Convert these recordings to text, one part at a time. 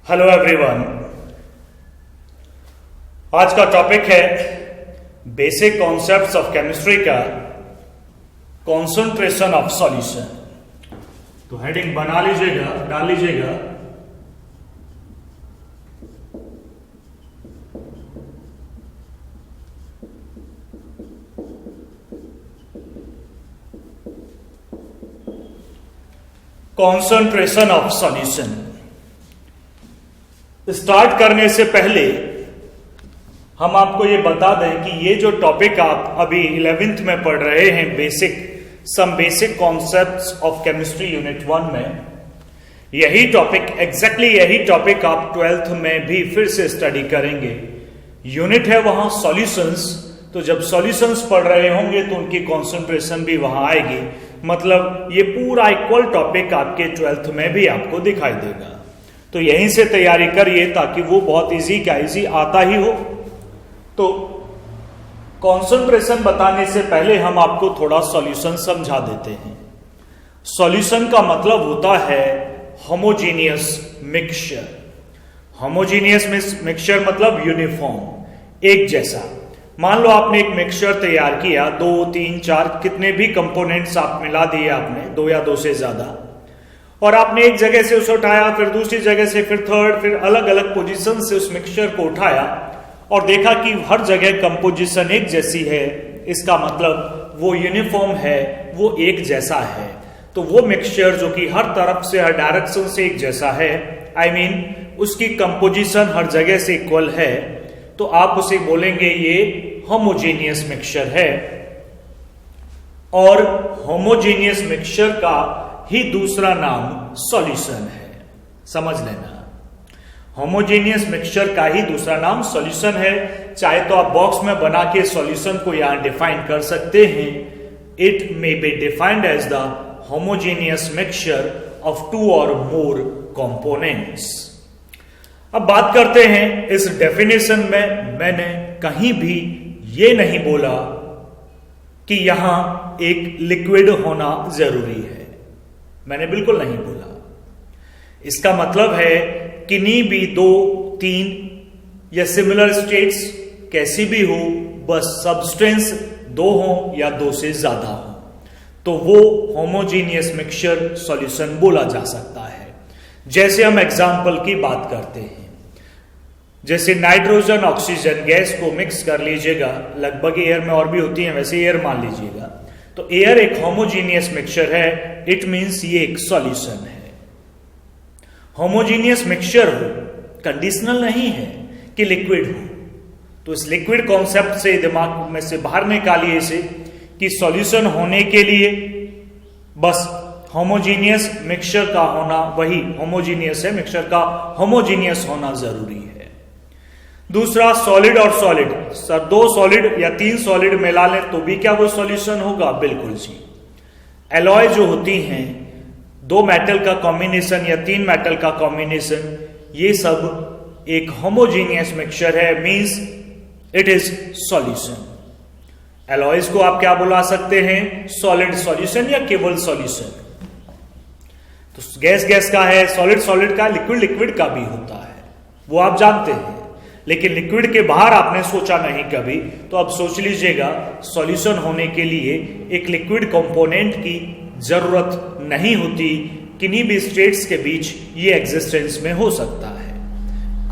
Hello everyone. आज का topic है बेसिक कॉन्सेप्ट्स ऑफ केमिस्ट्री का कॉन्सेंट्रेशन ऑफ सॉल्यूशन। तो हेडिंग बना लीजिएगा, डाल लीजिएगा कॉन्सेंट्रेशन ऑफ सॉल्यूशन। स्टार्ट करने से पहले हम आपको ये बता दें कि ये जो टॉपिक आप अभी 11th में पढ़ रहे हैं, basic concepts of chemistry unit 1 में, यही टॉपिक यही टॉपिक आप 12th में भी फिर से स्टडी करेंगे। यूनिट है वहां सॉल्यूशंस, तो जब सॉल्यूशंस पढ़ रहे होंगे तो उनकी कॉन्सेंट्रेशन भी वहां आएगी। मतलब ये पूरा इक्वल टॉपिक आपके 12th में भी आपको दिखाई देगा। तो यहीं से तैयारी करिए ताकि वो बहुत इजी आता ही हो। तो कॉन्सेंट्रेशन बताने से पहले हम आपको थोड़ा सॉल्यूशन समझा देते हैं। सॉल्यूशन का मतलब होता है होमोजीनियस मिक्सचर। होमोजीनियस मिक्सचर मतलब यूनिफॉर्म, एक जैसा। मान लो आपने एक मिक्सचर तैयार किया, 2, 3, 4 कितने भी कंपोनेंट्स आप मिला दिए आपने, 2 या 2 से ज्यादा, और आपने एक जगह से उसे उठाया, फिर दूसरी जगह से, फिर थर्ड, फिर अलग अलग पोजीशन से उस मिक्सचर को उठाया और देखा कि हर जगह कंपोजिशन एक जैसी है। इसका मतलब वो यूनिफॉर्म है, वो एक जैसा है। तो वो मिक्सचर जो कि हर तरफ से, हर डायरेक्शन से एक जैसा है, उसकी कंपोजिशन हर जगह से इक्वल है, तो आप उसे बोलेंगे ये होमोजेनियस मिक्सचर है। और होमोजेनियस मिक्सचर का ही दूसरा नाम सॉल्यूशन है, समझ लेना। होमोजेनियस मिक्सचर का ही दूसरा नाम सॉल्यूशन है। चाहे तो आप बॉक्स में बना के सॉल्यूशन को यहां डिफाइन कर सकते हैं। It may be defined as the homogeneous mixture of 2 और मोर कंपोनेंट्स। अब बात करते हैं इस डेफिनेशन में। मैंने कहीं भी यह नहीं बोला कि यहां एक लिक्विड होना जरूरी है, मैंने बिल्कुल नहीं बोला। इसका मतलब है किन्हीं भी 2, 3 या सिमिलर स्टेट्स कैसी भी हो, बस सब्सटेंस 2 हो या 2 से ज्यादा हो, तो वो होमोजीनियस मिक्सचर सॉल्यूशन बोला जा सकता है। जैसे हम एग्जांपल की बात करते हैं, जैसे नाइट्रोजन ऑक्सीजन गैस को मिक्स कर लीजिएगा, लगभग एयर में और भी होती है, वैसे एयर मान लीजिएगा, तो एयर एक होमोजीनियस मिक्सचर है। इट मींस ये एक सॉल्यूशन है। होमोजीनियस मिक्सचर हो, कंडीशनल नहीं है कि लिक्विड हो। तो इस लिक्विड कॉन्सेप्ट से दिमाग में से बाहर निकालिए इसे कि सॉल्यूशन होने के लिए बस होमोजीनियस मिक्सचर का होना, वही होमोजीनियस है, मिक्सचर का होमोजीनियस होना जरूरी है। दूसरा, सॉलिड और सॉलिड। सर 2 सॉलिड या 3 सॉलिड मिला लें तो भी क्या वो सॉल्यूशन होगा? बिल्कुल जी। एलॉय जो होती हैं, 2 मेटल का कॉम्बिनेशन या 3 मेटल का कॉम्बिनेशन, ये सब एक होमोजीनियस मिक्सचर है, means it is solution. Alloys को आप क्या बुला सकते हैं? सॉलिड सॉल्यूशन या केवल सॉल्यूशन। तो गैस का है, सॉलिड का, लिक्विड का भी होता है, वो आप जानते हैं। लेकिन लिक्विड के बाहर आपने सोचा नहीं कभी, तो अब सोच लीजिएगा, सॉल्यूशन होने के लिए एक लिक्विड कंपोनेंट की जरूरत नहीं होती, किन्हीं भी स्टेट्स के बीच ये एग्जिस्टेंस में हो सकता है।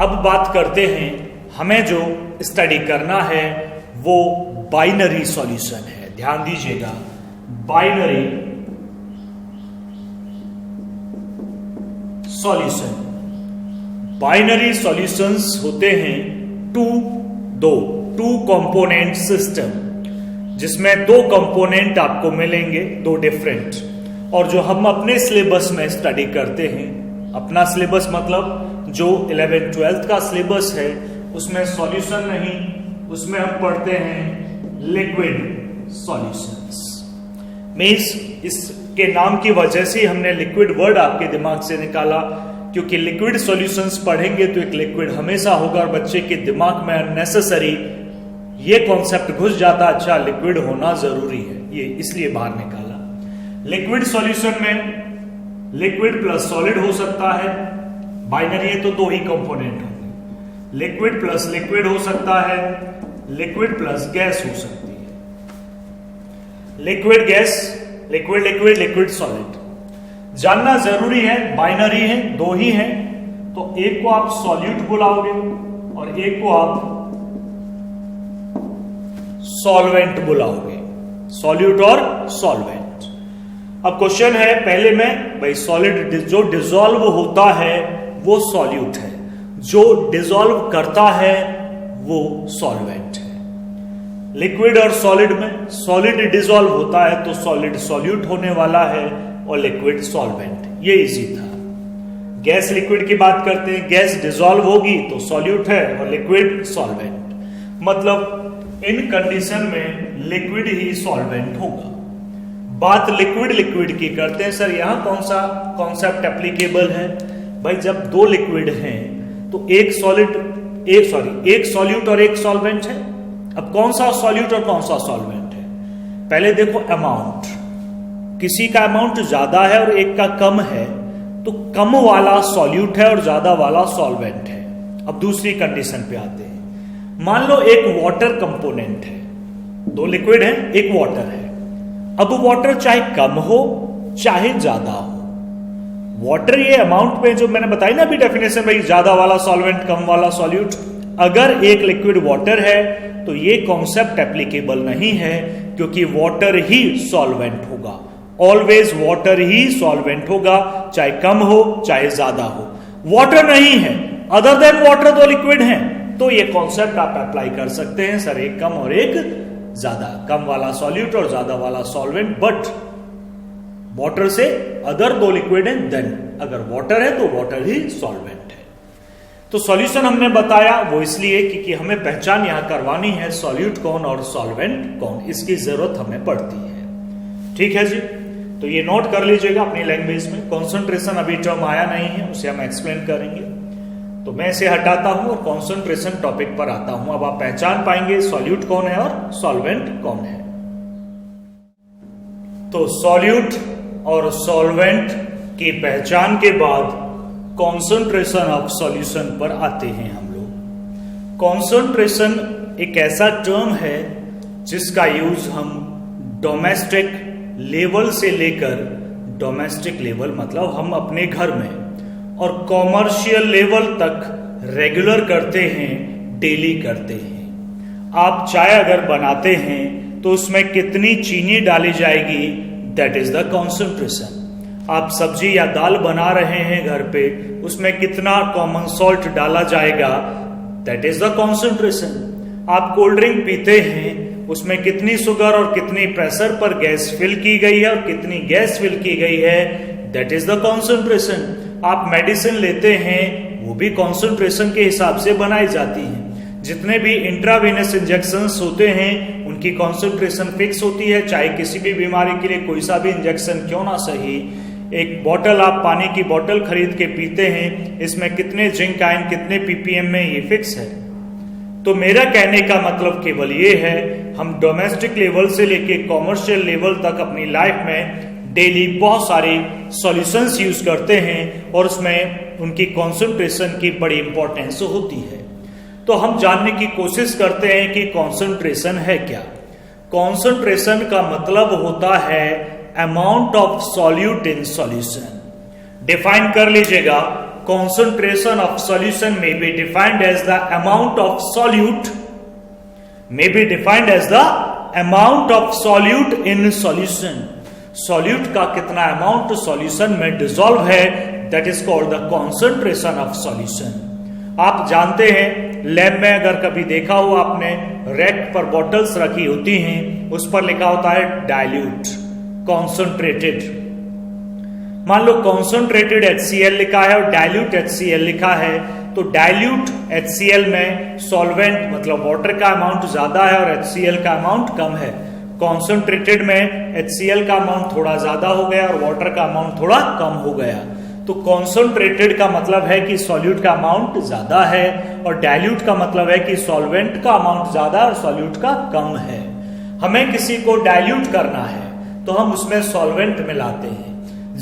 अब बात करते हैं, हमें जो स्टडी करना है वो बाइनरी सॉल्यूशन है। ध्यान दीजिएगा, बाइनरी सॉल्यूशन। बाइनरी सॉल्यूशंस होते हैं 2 कंपोनेंट सिस्टम, जिसमें 2 कंपोनेंट आपको मिलेंगे, 2 डिफरेंट। और जो हम अपने सिलेबस में स्टडी करते हैं, अपना सिलेबस मतलब जो 11th 12th का सिलेबस है, उसमें सॉल्यूशन नहीं, उसमें हम पढ़ते हैं लिक्विड सॉल्यूशंस। मींस इसके नाम की वजह से हमने लिक्विड वर्ड आपके दिमाग से निकाला, क्योंकि लिक्विड सॉल्यूशंस पढ़ेंगे तो एक लिक्विड हमेशा होगा और बच्चे के दिमाग में अननेसेसरी ये कॉन्सेप्ट घुस जाता, अच्छा लिक्विड होना जरूरी है, ये इसलिए बाहर निकाला। लिक्विड सॉल्यूशन में लिक्विड प्लस सॉलिड हो सकता है, बाइनरी है तो दो ही कंपोनेंट होंगे, लिक्विड प्लस लिक्विड हो सकता है, लिक्विड प्लस गैस हो सकती है, liquid gas, liquid liquid, liquid solid. जानना जरूरी है, बाइनरी है, दो ही है, तो एक को आप सॉल्यूट बुलाओगे और एक को आप सॉल्वेंट बुलाओगे, सॉल्यूट और सॉल्वेंट। अब क्वेश्चन है, पहले में भाई सॉलिड जो डिसॉल्व होता है वो सॉल्यूट है, जो डिसॉल्व करता है वो सॉल्वेंट है। लिक्विड और सॉलिड में सॉलिड डिसॉल्व होता है तो सॉलिड सॉल्यूट होने वाला है और लिक्विड सॉल्वेंट। ये इजी था। गैस लिक्विड की बात करते हैं, गैस डिसॉल्व होगी तो सॉल्यूट है और लिक्विड सॉल्वेंट। मतलब इन कंडीशन में लिक्विड ही सॉल्वेंट होगा। बात लिक्विड लिक्विड की करते हैं, सर यहां कौन सा कॉन्सेप्ट एप्लीकेबल है? भाई जब दो लिक्विड हैं तो एक सॉल्यूट और एक सॉल्वेंट है। अब कौन सा सॉल्यूट और कौन सा सॉल्वेंट है? पहले देखो अमाउंट, किसी का अमाउंट ज्यादा है और एक का कम है तो कम वाला सॉल्यूट है और ज्यादा वाला सॉल्वेंट है। अब दूसरी कंडीशन पे आते हैं, मान लो एक वाटर कंपोनेंट है, दो लिक्विड है, एक वाटर है। अब वाटर चाहे कम हो चाहे ज्यादा हो, वाटर ये अमाउंट में जो मैंने बताई ना अभी डेफिनेशन में, ज्यादा वाला सॉल्वेंट कम वाला सॉल्यूट। अगर एक लिक्विड वाटर है तो ये कॉन्सेप्ट एप्लीकेबल नहीं है, क्योंकि वाटर ही सॉल्वेंट होगा, ऑलवेज वाटर ही सॉल्वेंट होगा, चाहे कम हो चाहे ज्यादा हो। वाटर नहीं है, अदर देन वाटर दो लिक्विड हैं, तो ये कॉन्सेप्ट आप अप्लाई कर सकते हैं, सर एक कम और एक ज्यादा, कम वाला सॉल्यूट और ज्यादा वाला सॉल्वेंट। बट वाटर से अदर दो लिक्विड हैं, देन अगर वाटर है तो वाटर ही सॉल्वेंट है। तो सॉल्यूशन हमने बताया वो इसलिए क्योंकि हमें पहचान यहां करवानी है सॉल्यूट कौन और सॉल्वेंट कौन, इसकी जरूरत हमें पड़ती है। ठीक है जी, तो ये नोट कर लीजिएगा अपनी लैंग्वेज में। कॉन्सेंट्रेशन अभी टर्म आया नहीं है, उसे हम एक्सप्लेन करेंगे, तो मैं इसे हटाता हूं और कॉन्सेंट्रेशन टॉपिक पर आता हूं। अब आप पहचान पाएंगे सॉल्यूट कौन है और सॉल्वेंट कौन है। तो सॉल्यूट और सॉल्वेंट की पहचान के बाद कॉन्सेंट्रेशन ऑफ सॉल्यूशन पर आते हैं हम लोग। कॉन्सेंट्रेशन एक ऐसा टर्म है जिसका यूज हम डोमेस्टिक लेवल से लेकर, डोमेस्टिक लेवल मतलब हम अपने घर में, और कॉमर्शियल लेवल तक रेगुलर करते हैं, डेली करते हैं। आप चाय अगर बनाते हैं तो उसमें कितनी चीनी डाली जाएगी, दैट इज द कॉन्सेंट्रेशन। आप सब्जी या दाल बना रहे हैं घर पे, उसमें कितना कॉमन सॉल्ट डाला जाएगा, दैट इज द कॉन्सेंट्रेशन। आप कोल्ड ड्रिंक पीते हैं, उसमें कितनी शुगर और कितनी प्रेशर पर गैस फिल की गई है और कितनी गैस फिल की गई है, दैट इज द कॉन्सेंट्रेशन। आप मेडिसिन लेते हैं, वो भी कॉन्सेंट्रेशन के हिसाब से बनाई जाती है। जितने भी इंट्रावेनस इंजेक्शंस होते हैं उनकी कॉन्सेंट्रेशन फिक्स होती है, चाहे किसी भी बीमारी के लिए कोई सा भी इंजेक्शन क्यों ना सही। एक बोतल आप पानी की बोतल खरीद के पीते हैं, इसमें कितने जिंक आयन कितने पीपीएम में, ये फिक्स है। तो मेरा कहने का मतलब केवल ये है, हम डोमेस्टिक लेवल से लेके कॉमर्शियल लेवल तक अपनी लाइफ में डेली बहुत सारे सॉल्यूशंस यूज करते हैं और उसमें उनकी कॉन्सेंट्रेशन की बड़ी इंपॉर्टेंस होती है। तो हम जानने की कोशिश करते हैं कि कॉन्सेंट्रेशन है क्या। कॉन्सेंट्रेशन का मतलब होता है amount of solute in solution. Define कर लीजिएगा, concentration of solution may be defined as the amount of solute, may be defined as the amount of solute in solution. Solute का कितना अमाउंट सॉल्यूशन में dissolve है, that is called the concentration of solution. आप जानते हैं lab में अगर कभी देखा हो आपने, रैक पर बॉटल्स रखी होती हैं, उस पर लिखा होता है डाइल्यूट, कॉन्सेंट्रेटेड। मान लो कॉन्सेंट्रेटेड HCl लिखा है और डाइल्यूट HCl लिखा है, तो डाइल्यूट HCl में सॉल्वेंट मतलब वाटर का अमाउंट ज्यादा है और HCl का अमाउंट कम है। कॉन्सेंट्रेटेड में HCl का अमाउंट थोड़ा ज्यादा हो गया और वाटर का अमाउंट थोड़ा कम हो गया। तो कॉन्सेंट्रेटेड का मतलब है कि सॉल्यूट का अमाउंट ज्यादा है और डाइल्यूट का मतलब है कि सॉल्वेंट का अमाउंट ज्यादा और सॉल्यूट का कम है। हमें किसी को डाइल्यूट करना है तो हम उसमें सॉल्वेंट मिलाते हैं।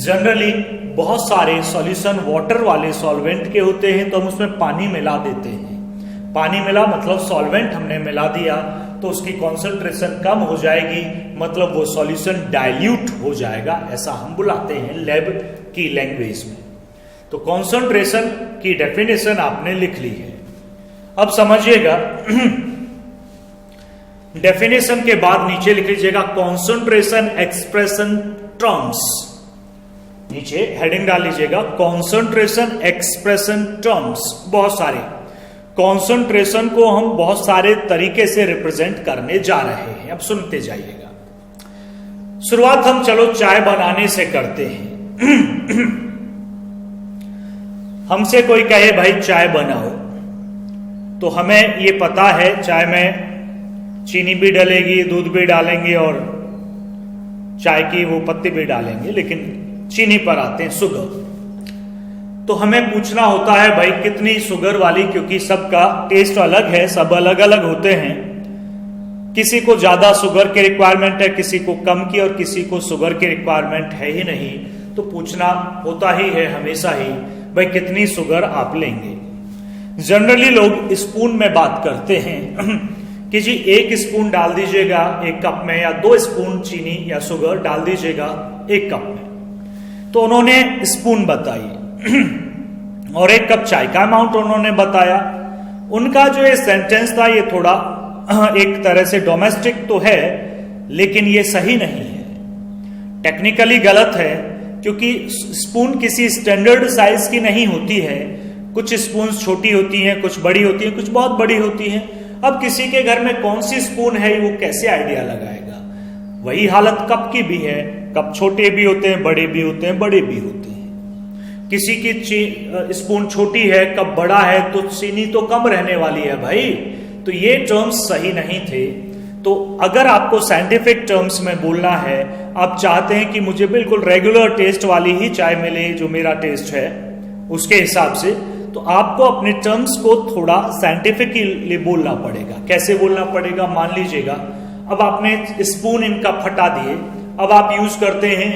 जनरली बहुत सारे सॉल्यूशन वाटर वाले सॉल्वेंट के होते हैं, तो हम उसमें पानी मिला देते हैं। पानी मिला मतलब सॉल्वेंट हमने मिला दिया, तो उसकी कॉन्सेंट्रेशन कम हो जाएगी, मतलब वो सॉल्यूशन डाइल्यूट हो जाएगा, ऐसा हम बुलाते हैं लैब की लैंग्वेज में। तो कॉन्सेंट्रेशन की डेफिनेशन आपने लिख ली है। अब समझिएगा, डेफिनेशन के बाद नीचे लिख लीजिएगा कॉन्सेंट्रेशन एक्सप्रेशन टर्म्स। नीचे हेडिंग डाल लीजिएगा कॉन्सेंट्रेशन एक्सप्रेशन टर्म्स। बहुत सारे कॉन्सेंट्रेशन को हम बहुत सारे तरीके से रिप्रेजेंट करने जा रहे हैं, अब सुनते जाइएगा। शुरुआत हम चलो चाय बनाने से करते हैं। हमसे कोई कहे भाई चाय बनाओ, तो हमें ये पता है चाय में चीनी भी डलेगी, दूध भी डालेंगे और चाय की वो पत्ती भी डालेंगे, लेकिन चीनी पर आते हैं शुगर। तो हमें पूछना होता है भाई कितनी शुगर वाली, क्योंकि सबका टेस्ट अलग है, सब अलग अलग होते हैं। किसी को ज्यादा शुगर की रिक्वायरमेंट है, किसी को कम की, और किसी को शुगर की रिक्वायरमेंट है ही नहीं। तो पूछना होता ही है हमेशा ही भाई कितनी शुगर आप लेंगे। जनरली लोग स्पून में बात करते हैं कि जी 1 स्पून डाल दीजिएगा 1 कप में, या 2 स्पून चीनी या शुगर डाल दीजिएगा 1 कप में। तो उन्होंने स्पून बताई और 1 कप चाय का अमाउंट उन्होंने बताया। उनका जो ये सेंटेंस था ये थोड़ा एक तरह से डोमेस्टिक तो है, लेकिन ये सही नहीं है, टेक्निकली गलत है, क्योंकि स्पून किसी स्टैंडर्ड साइज की नहीं होती है। कुछ स्पून छोटी होती हैं, कुछ बड़ी होती हैं, कुछ बहुत बड़ी होती हैं। अब किसी के घर में कौन सी स्पून है वो कैसे आइडिया लगाएगा। वही हालत कप की भी है, कप छोटे भी होते हैं, बड़े भी होते हैं, बड़े भी होते हैं। किसी की स्पून छोटी है, कप बड़ा है, तो चीनी तो कम रहने वाली है भाई। तो ये टर्म्स सही नहीं थे। तो अगर आपको साइंटिफिक टर्म्स में बोलना है, आप चाहते हैं कि मुझे बिल्कुल रेगुलर टेस्ट वाली ही चाय मिले जो मेरा टेस्ट है उसके हिसाब से, तो आपको अपने टर्म्स को थोड़ा साइंटिफिकली बोलना पड़ेगा। कैसे बोलना पड़ेगा, मान लीजिएगा अब आपने स्पून इनका हटा दिए, अब आप यूज करते हैं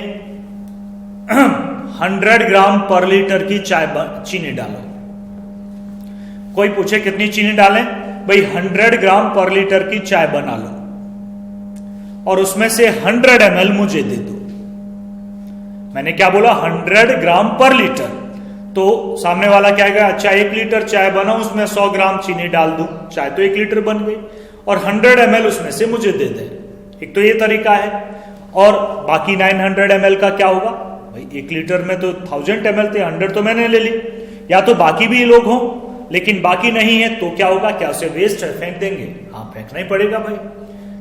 100 ग्राम पर लीटर की चाय चीनी डालो। कोई पूछे कितनी चीनी डालें, भाई 100 ग्राम पर लीटर की चाय बना लो और उसमें से 100 ml मुझे दे दो। मैंने क्या बोला, 100 ग्राम पर लीटर। तो सामने वाला क्या कहेगा, अच्छा 1 लीटर चाय बनाऊं, उसमें 100 ग्राम चीनी डाल दूं, चाय तो 1 लीटर बन गई, और 100 ml उसमें से मुझे दे दे। एक तो ये तरीका है। और बाकी 900 ml का क्या होगा, भाई 1 लीटर में तो 1000 ml थे, 100 तो मैंने ले ली। या तो बाकी भी लोग हों लेकिन बाकी नहीं है, तो क्या होगा, क्या उसे वेस्ट है, फेंक देंगे। हाँ, फेंकना ही पड़ेगा भाई।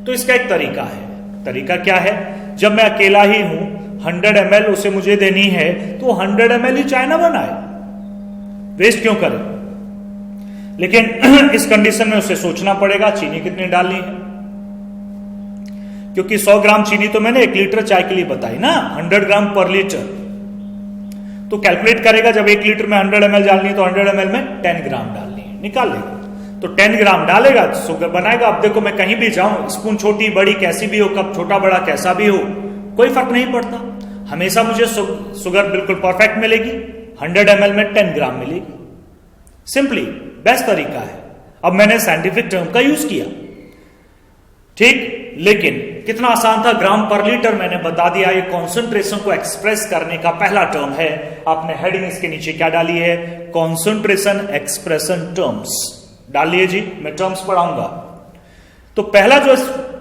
तो इसका एक तरीका है। तरीका क्या है, जब मैं अकेला ही हूं, 100 ml उसे मुझे देनी है, तो 100 ml ही चाय ना बनाए, वेस्ट क्यों करें। लेकिन इस कंडीशन में उसे सोचना पड़ेगा चीनी कितनी डालनी है, क्योंकि 100 ग्राम चीनी तो मैंने 1 लीटर चाय के लिए बताई ना, 100 ग्राम पर लीटर। तो कैलकुलेट करेगा, जब 1 लीटर में 100 ml डालनी है तो 100 ml में 10 ग्राम डालनी है, निकाल लेगा। तो 10 ग्राम डालेगा तो शुगर बनाएगा। अब देखो मैं कहीं भी जाऊं, स्पून छोटी बड़ी कैसी भी हो, कप छोटा बड़ा कैसा भी हो, कोई फर्क नहीं पड़ता, हमेशा मुझे शुगर बिल्कुल परफेक्ट मिलेगी, 100 ml में 10 ग्राम मिलेगी। सिंपली बेस्ट तरीका है। अब मैंने साइंटिफिक टर्म का यूज किया, ठीक, लेकिन कितना आसान था, ग्राम पर लीटर मैंने बता दिया। ये कॉन्सेंट्रेशन को एक्सप्रेस करने का पहला टर्म है। आपने हेडिंग इसके नीचे क्या डाली है, कॉन्सेंट्रेशन एक्सप्रेशन टर्म्स डालिए जी, मैं टर्म्स पढ़ाऊंगा। तो पहला जो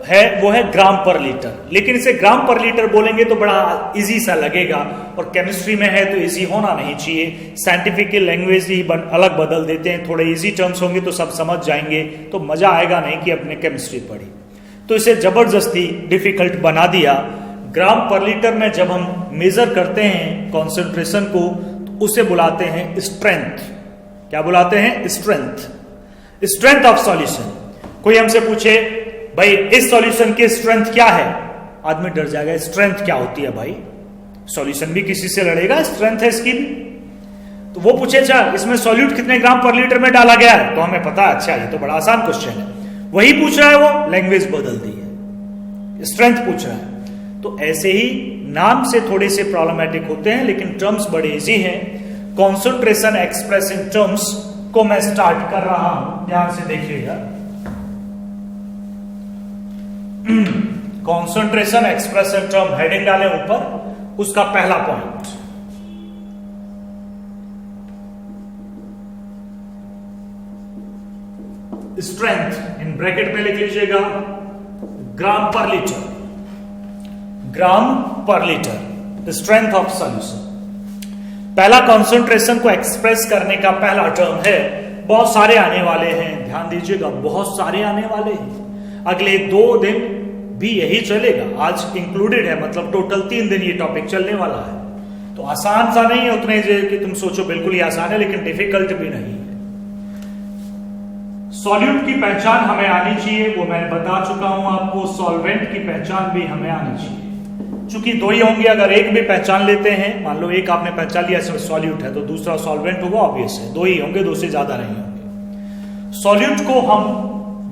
है वो है ग्राम पर लीटर, लेकिन इसे ग्राम पर लीटर बोलेंगे तो बड़ा इजी सा लगेगा, और केमिस्ट्री में है तो इजी होना नहीं चाहिए। साइंटिफिक लैंग्वेज ही अलग बदल देते हैं, थोड़े इजी टर्म्स होंगे तो सब समझ जाएंगे, तो मजा आएगा नहीं कि अपने केमिस्ट्री पढ़ी। तो इसे जबरदस्ती डिफिकल्ट बना दिया। ग्राम पर लीटर में जब हम मेजर करते हैं कॉन्सेंट्रेशन को, तो उसे बुलाते हैं स्ट्रेंथ। क्या बुलाते हैं, स्ट्रेंथ, स्ट्रेंथ ऑफ सॉल्यूशन। कोई हमसे पूछे भाई इस सॉल्यूशन की स्ट्रेंथ क्या है, आदमी डर जाएगा, स्ट्रेंथ क्या होती है भाई, सॉल्यूशन भी किसी से लड़ेगा, स्ट्रेंथ है इसकी भी। तो वो पूछे अच्छा इसमें सॉल्यूट कितने ग्राम पर लीटर में डाला गया है, तो हमें पता है, अच्छा ये तो बड़ा आसान क्वेश्चन है। वही पूछ रहा है वो, लैंग्वेज बदल दी है, स्ट्रेंथ पूछ रहा है। तो ऐसे ही नाम से थोड़े से प्रॉब्लमेटिक होते हैं, लेकिन टर्म्स बड़े इजी हैं। कॉन्सेंट्रेशन एक्सप्रेस इन टर्म्स को मैं स्टार्ट कर रहा हूं, ध्यान से देखिएगा। Concentration express in term, heading डालें ऊपर, उसका पहला पॉइंट, स्ट्रेंथ इन ब्रैकेट में लिख लीजिएगा ग्राम पर लीटर, ग्राम पर लीटर, स्ट्रेंथ ऑफ सॉल्यूशन। पहला कॉन्सेंट्रेशन को एक्सप्रेस करने का पहला टर्म है, बहुत सारे आने वाले हैं, ध्यान दीजिएगा, बहुत सारे आने वाले हैं। अगले 2 दिन भी यही चलेगा, आज इंक्लूडेड है, मतलब टोटल 3 दिन ये टॉपिक चलने वाला है। तो आसान सा नहीं है उतने कि तुम सोचो बिल्कुल ही आसान है, लेकिन डिफिकल्ट भी नहीं है। सॉल्यूट की पहचान हमें आनी चाहिए, वो मैं बता चुका हूं आपको। सॉल्वेंट की पहचान भी हमें आनी चाहिए, चूंकि 2 ही होंगे। अगर एक भी पहचान लेते हैं, मान लो एक आपने पहचान लिया सॉल्यूट है, तो दूसरा सॉल्वेंट होगा, ऑब्वियस है, 2 ही होंगे, 2 से ज्यादा नहीं होंगे। सॉल्यूट को हम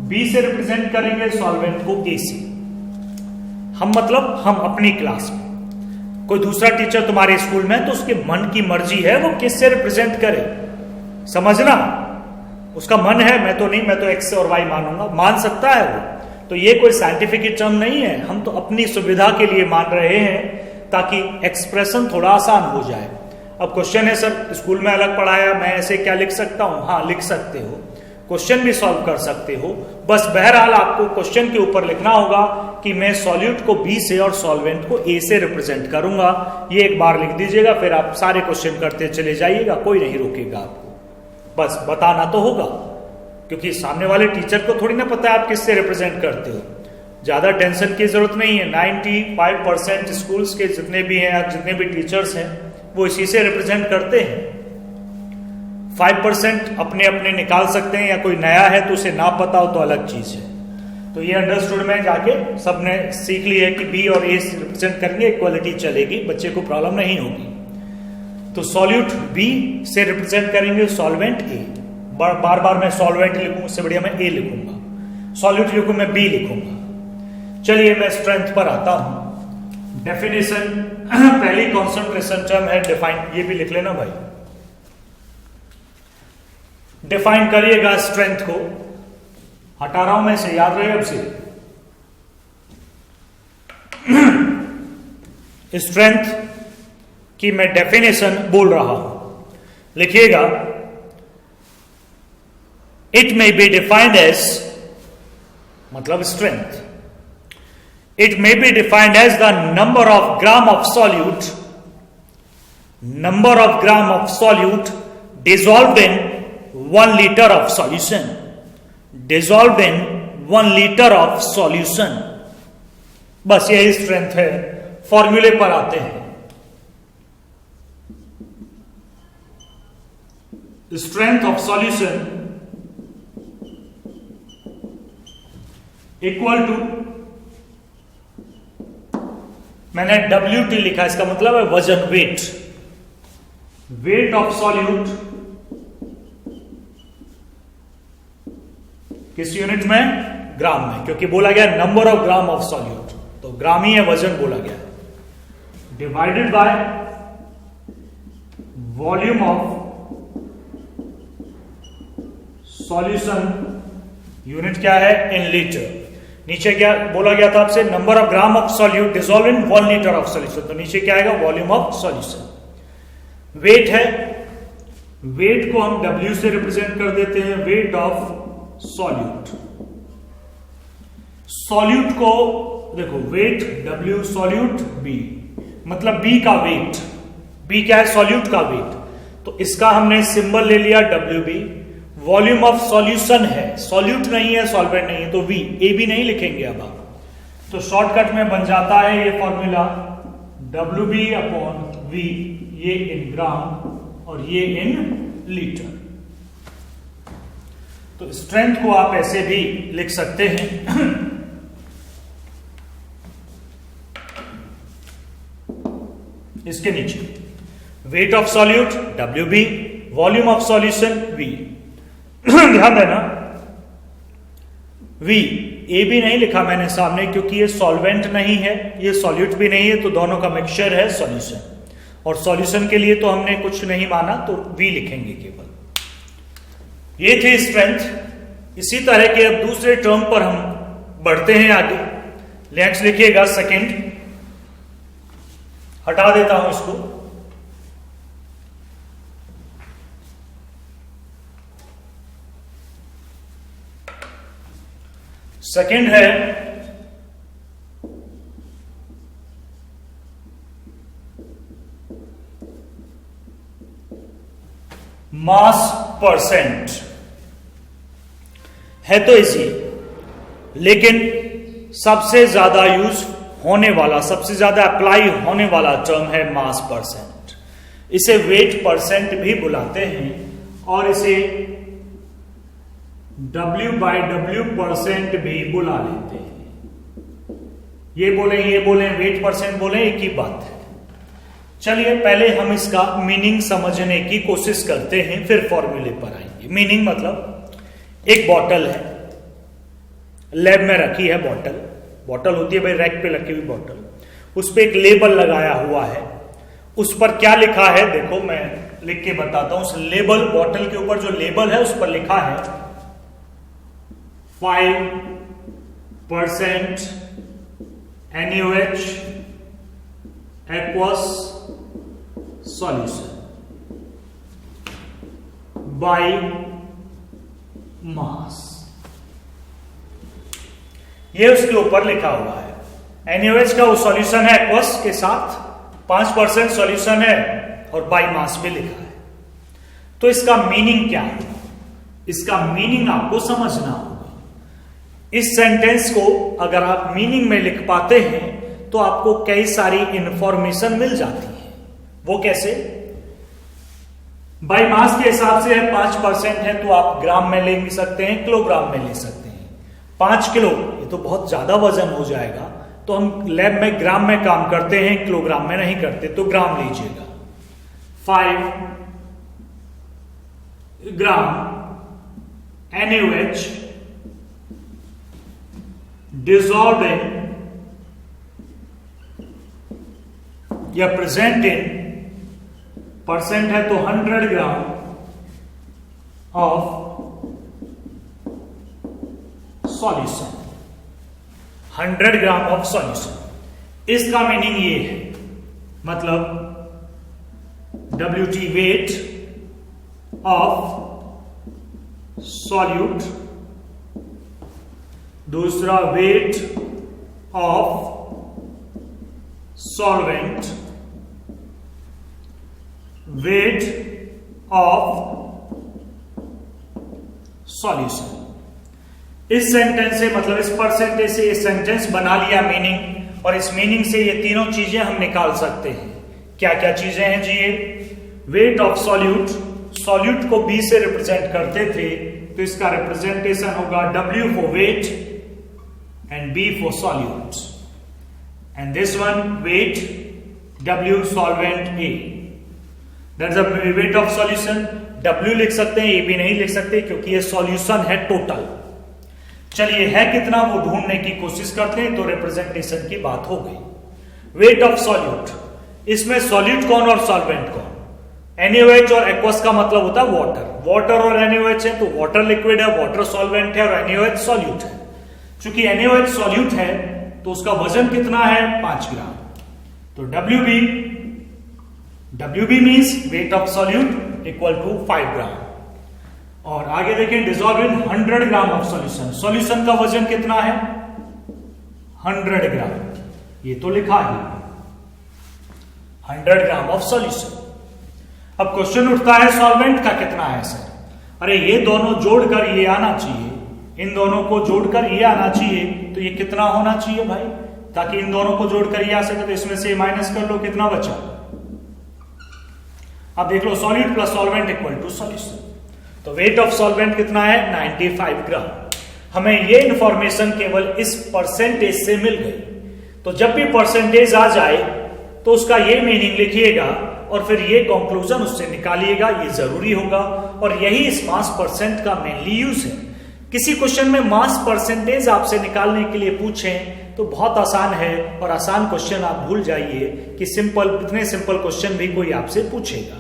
बी से रिप्रेजेंट करेंगे, सॉल्वेंट को ए से। हम मतलब हम अपनी क्लास में, कोई दूसरा टीचर तुम्हारे स्कूल में तो उसके मन की मर्जी है वो किससे रिप्रेजेंट करे, समझना, उसका मन है, मैं तो नहीं, मैं तो एक्स और वाई मानूंगा, मान सकता है वो। तो ये कोई साइंटिफिक टर्म नहीं है, हम तो अपनी सुविधा के लिए मान रहे हैं ताकि एक्सप्रेशन थोड़ा आसान हो जाए। अब क्वेश्चन है सर स्कूल में अलग पढ़ाया, मैं ऐसे क्या लिख सकता हूं? हाँ लिख सकते हो, क्वेश्चन भी सॉल्व कर सकते हो, बस बहरहाल आपको क्वेश्चन के ऊपर लिखना होगा कि मैं सॉल्यूट को बी से और सॉल्वेंट को ए से रिप्रेजेंट करूंगा। ये एक बार लिख दीजिएगा, फिर आप सारे क्वेश्चन करते चले जाइएगा, कोई नहीं रोकेगा आपको, बस बताना तो होगा, क्योंकि सामने वाले टीचर को थोड़ी ना पता है आप किससे रिप्रेजेंट करते हो। ज्यादा टेंशन की जरूरत नहीं है, 95% स्कूल्स के जितने भी हैं, जितने भी टीचर्स हैं, वो इसी से रिप्रेजेंट करते हैं। 5% अपने अपने निकाल सकते हैं, या कोई नया है तो उसे ना पता हो तो अलग चीज है। तो ये अंडरस्टूड में जाके सबने सीख लिया है कि बी और ए से रिप्रेजेंट करेंगे, इक्वालिटी चलेगी, बच्चे को प्रॉब्लम नहीं होगी। तो सॉल्यूट बी से रिप्रेजेंट करेंगे, सॉल्वेंट ए। बार बार मैं सॉल्वेंट लिखूं, उससे बढ़िया मैं ए लिखूंगा, सॉल्यूट लिखूं मैं बी लिखूंगा। चलिए मैं स्ट्रेंथ पर आता हूं। डेफिनेशन, पहली कॉन्सेंट्रेशन टर्म है डिफाइन, ये भी लिख लेना भाई, डिफाइन करिएगा स्ट्रेंथ को, हटा रहा हूं मैं इसे, याद रहे अब से। स्ट्रेंथ की मैं डेफिनेशन बोल रहा हूं, लिखिएगा। It may be defined as, मतलब strength, it may be defined as the number of gram of solute, number of gram of solute dissolved in 1 litre of solution, dissolved in 1 litre of solution. बस यही strength है। फॉर्मूले पर आते हैं। Strength of solution equal to, मैंने WT लिखा, इसका मतलब है वजन, वेट, वेट ऑफ सॉल्यूट किस यूनिट में? ग्राम में, क्योंकि बोला गया number of gram of solute, तो ग्राम ही है, वजन बोला गया, divided by volume of solution, unit क्या है? In litre. नीचे क्या बोला गया था आपसे? Number of gram of solute dissolve in 1 litre of solution, तो नीचे क्या आएगा? Volume of solution. वेट है, वेट को हम W से रिप्रेजेंट कर देते हैं, वेट ऑफ सॉल्यूट। सॉल्यूट को देखो, वेट W, सॉल्यूट B, मतलब B का वेट, B क्या है? सॉल्यूट का वेट, तो इसका हमने सिंबल ले लिया WB। वॉल्यूम ऑफ सॉल्यूशन है, सॉल्यूट नहीं है, सॉल्वेंट नहीं है, तो V, A भी नहीं लिखेंगे अब आप, तो शॉर्टकट में बन जाता है ये फॉर्मूला WB अपॉन V, ये इन ग्राम और ये इन लीटर। तो स्ट्रेंथ को आप ऐसे भी लिख सकते हैं। इसके नीचे wait of solute WB, volume of solution V। ध्यान देना, V ए भी नहीं लिखा मैंने सामने क्योंकि ये सॉल्वेंट नहीं है, ये सॉल्यूट भी नहीं है, तो दोनों का मिक्सचर है सॉल्यूशन। और सॉल्यूशन के लिए तो हमने कुछ नहीं माना, तो वी लिखेंगे केवल। ये थे स्ट्रेंथ। इसी तरह के अब दूसरे टर्म पर हम बढ़ते हैं आगे। लेट्स लिखिएगा सेकेंड, हटा देता हूं इसको। सेकेंड है मास परसेंट। है तो इजी, लेकिन सबसे ज्यादा यूज होने वाला, सबसे ज्यादा अप्लाई होने वाला टर्म है मास परसेंट। इसे वेट परसेंट भी बुलाते हैं और इसे W/W परसेंट भी बुला लेते हैं। ये बोले वेट परसेंट बोले, एक ही बात है। चलिए पहले हम इसका मीनिंग समझने की कोशिश करते हैं, फिर फॉर्मूले पर आएंगे। मीनिंग मतलब एक बॉटल है, लैब में रखी है बॉटल होती है भाई, रैक पे रखी हुई बॉटल, उस पर एक लेबल लगाया हुआ है। उस पर क्या लिखा है देखो, मैं लिख के बताता हूं। उस लेबल, बॉटल के ऊपर जो लेबल है उस पर लिखा है 5% NaOH aqueous solution by mass। ये उसके ऊपर लिखा हुआ है। NaOH का वो सॉल्यूशन है एक्वस के साथ, 5% सॉल्यूशन है और बाय मास भी लिखा है। तो इसका मीनिंग क्या है? इसका मीनिंग आपको समझना होगा। इस सेंटेंस को अगर आप मीनिंग में लिख पाते हैं तो आपको कई सारी इंफॉर्मेशन मिल जाती है। वो कैसे? बाय मास के हिसाब से है, 5% है तो आप ग्राम में ले भी सकते हैं, किलोग्राम में ले सकते हैं। 5 किलो ये तो बहुत ज्यादा वजन हो जाएगा, तो हम लैब में ग्राम में काम करते हैं, किलोग्राम में नहीं करते, तो ग्राम लीजिएगा। 5 ग्राम NaOH dissolved in या प्रेजेंट इन, परसेंट है तो 100 gram of solution, 100 gram of solution. इसका मीनिंग ये है, मतलब WT वेट ऑफ सॉल्यूट, दूसरा wait of solvent, wait of solution. इस सेंटेंस से, मतलब इस परसेंटेज से ये सेंटेंस बना लिया मीनिंग, और इस मीनिंग से ये तीनों चीजें हम निकाल सकते हैं। क्या क्या चीजें हैं जी? ये वेट ऑफ सॉल्यूट, सॉल्यूट को B से रिप्रेजेंट करते थे, तो इसका रिप्रेजेंटेशन होगा W for weight and B for solute, and this one weight W solvent A, that's the weight of solution. W लिख सकते हैं, A भी नहीं लिख सकते क्योंकि ये सॉल्यूशन है टोटल। चलिए है कितना वो ढूंढने की कोशिश करते हैं, तो रिप्रेजेंटेशन की बात हो गई। वेट ऑफ सॉल्यूट, इसमें सॉल्यूट कौन और सॉल्वेंट कौन? NaOH और एक्वस का मतलब होता है वाटर। वाटर और NaOH है तो वाटर लिक्विड है, वाटर सॉल्वेंट है, और NaOH सॉल्यूट है। चूंकि NaOH सॉल्यूट है तो उसका वजन कितना है? 5 ग्राम। तो WB means weight of solute equal to 5 gram. और आगे देखें, dissolve in 100 gram of solution, solution का वजन कितना है? 100 ग्राम। ये तो लिखा है 100 ग्राम ऑफ सॉल्यूशन। अब क्वेश्चन उठता है सॉल्वेंट का कितना है सर? अरे ये दोनों जोड़कर ये आना चाहिए, इन दोनों को जोड़कर ये आना चाहिए, तो ये कितना होना चाहिए भाई, ताकि इन दोनों को जोड़कर ये आ सके। तो इसमें से माइनस कर लो, कितना बचा? अब देख लो, solute plus solvent equal to solution. तो वेट ऑफ सॉल्वेंट कितना है? 95 ग्राम। हमें ये इंफॉर्मेशन केवल इस परसेंटेज से मिल गई। तो जब भी परसेंटेज आ जाए तो उसका ये मीनिंग लिखिएगा और फिर ये कंक्लूजन उससे निकालिएगा, ये जरूरी होगा। और यही इस मास परसेंट का मेनली यूज है किसी क्वेश्चन में मास परसेंटेज आपसे निकालने के लिए पूछें तो बहुत आसान है, और आसान क्वेश्चन आप भूल जाइए कि सिंपल, इतने सिंपल क्वेश्चन भी कोई आपसे पूछेगा।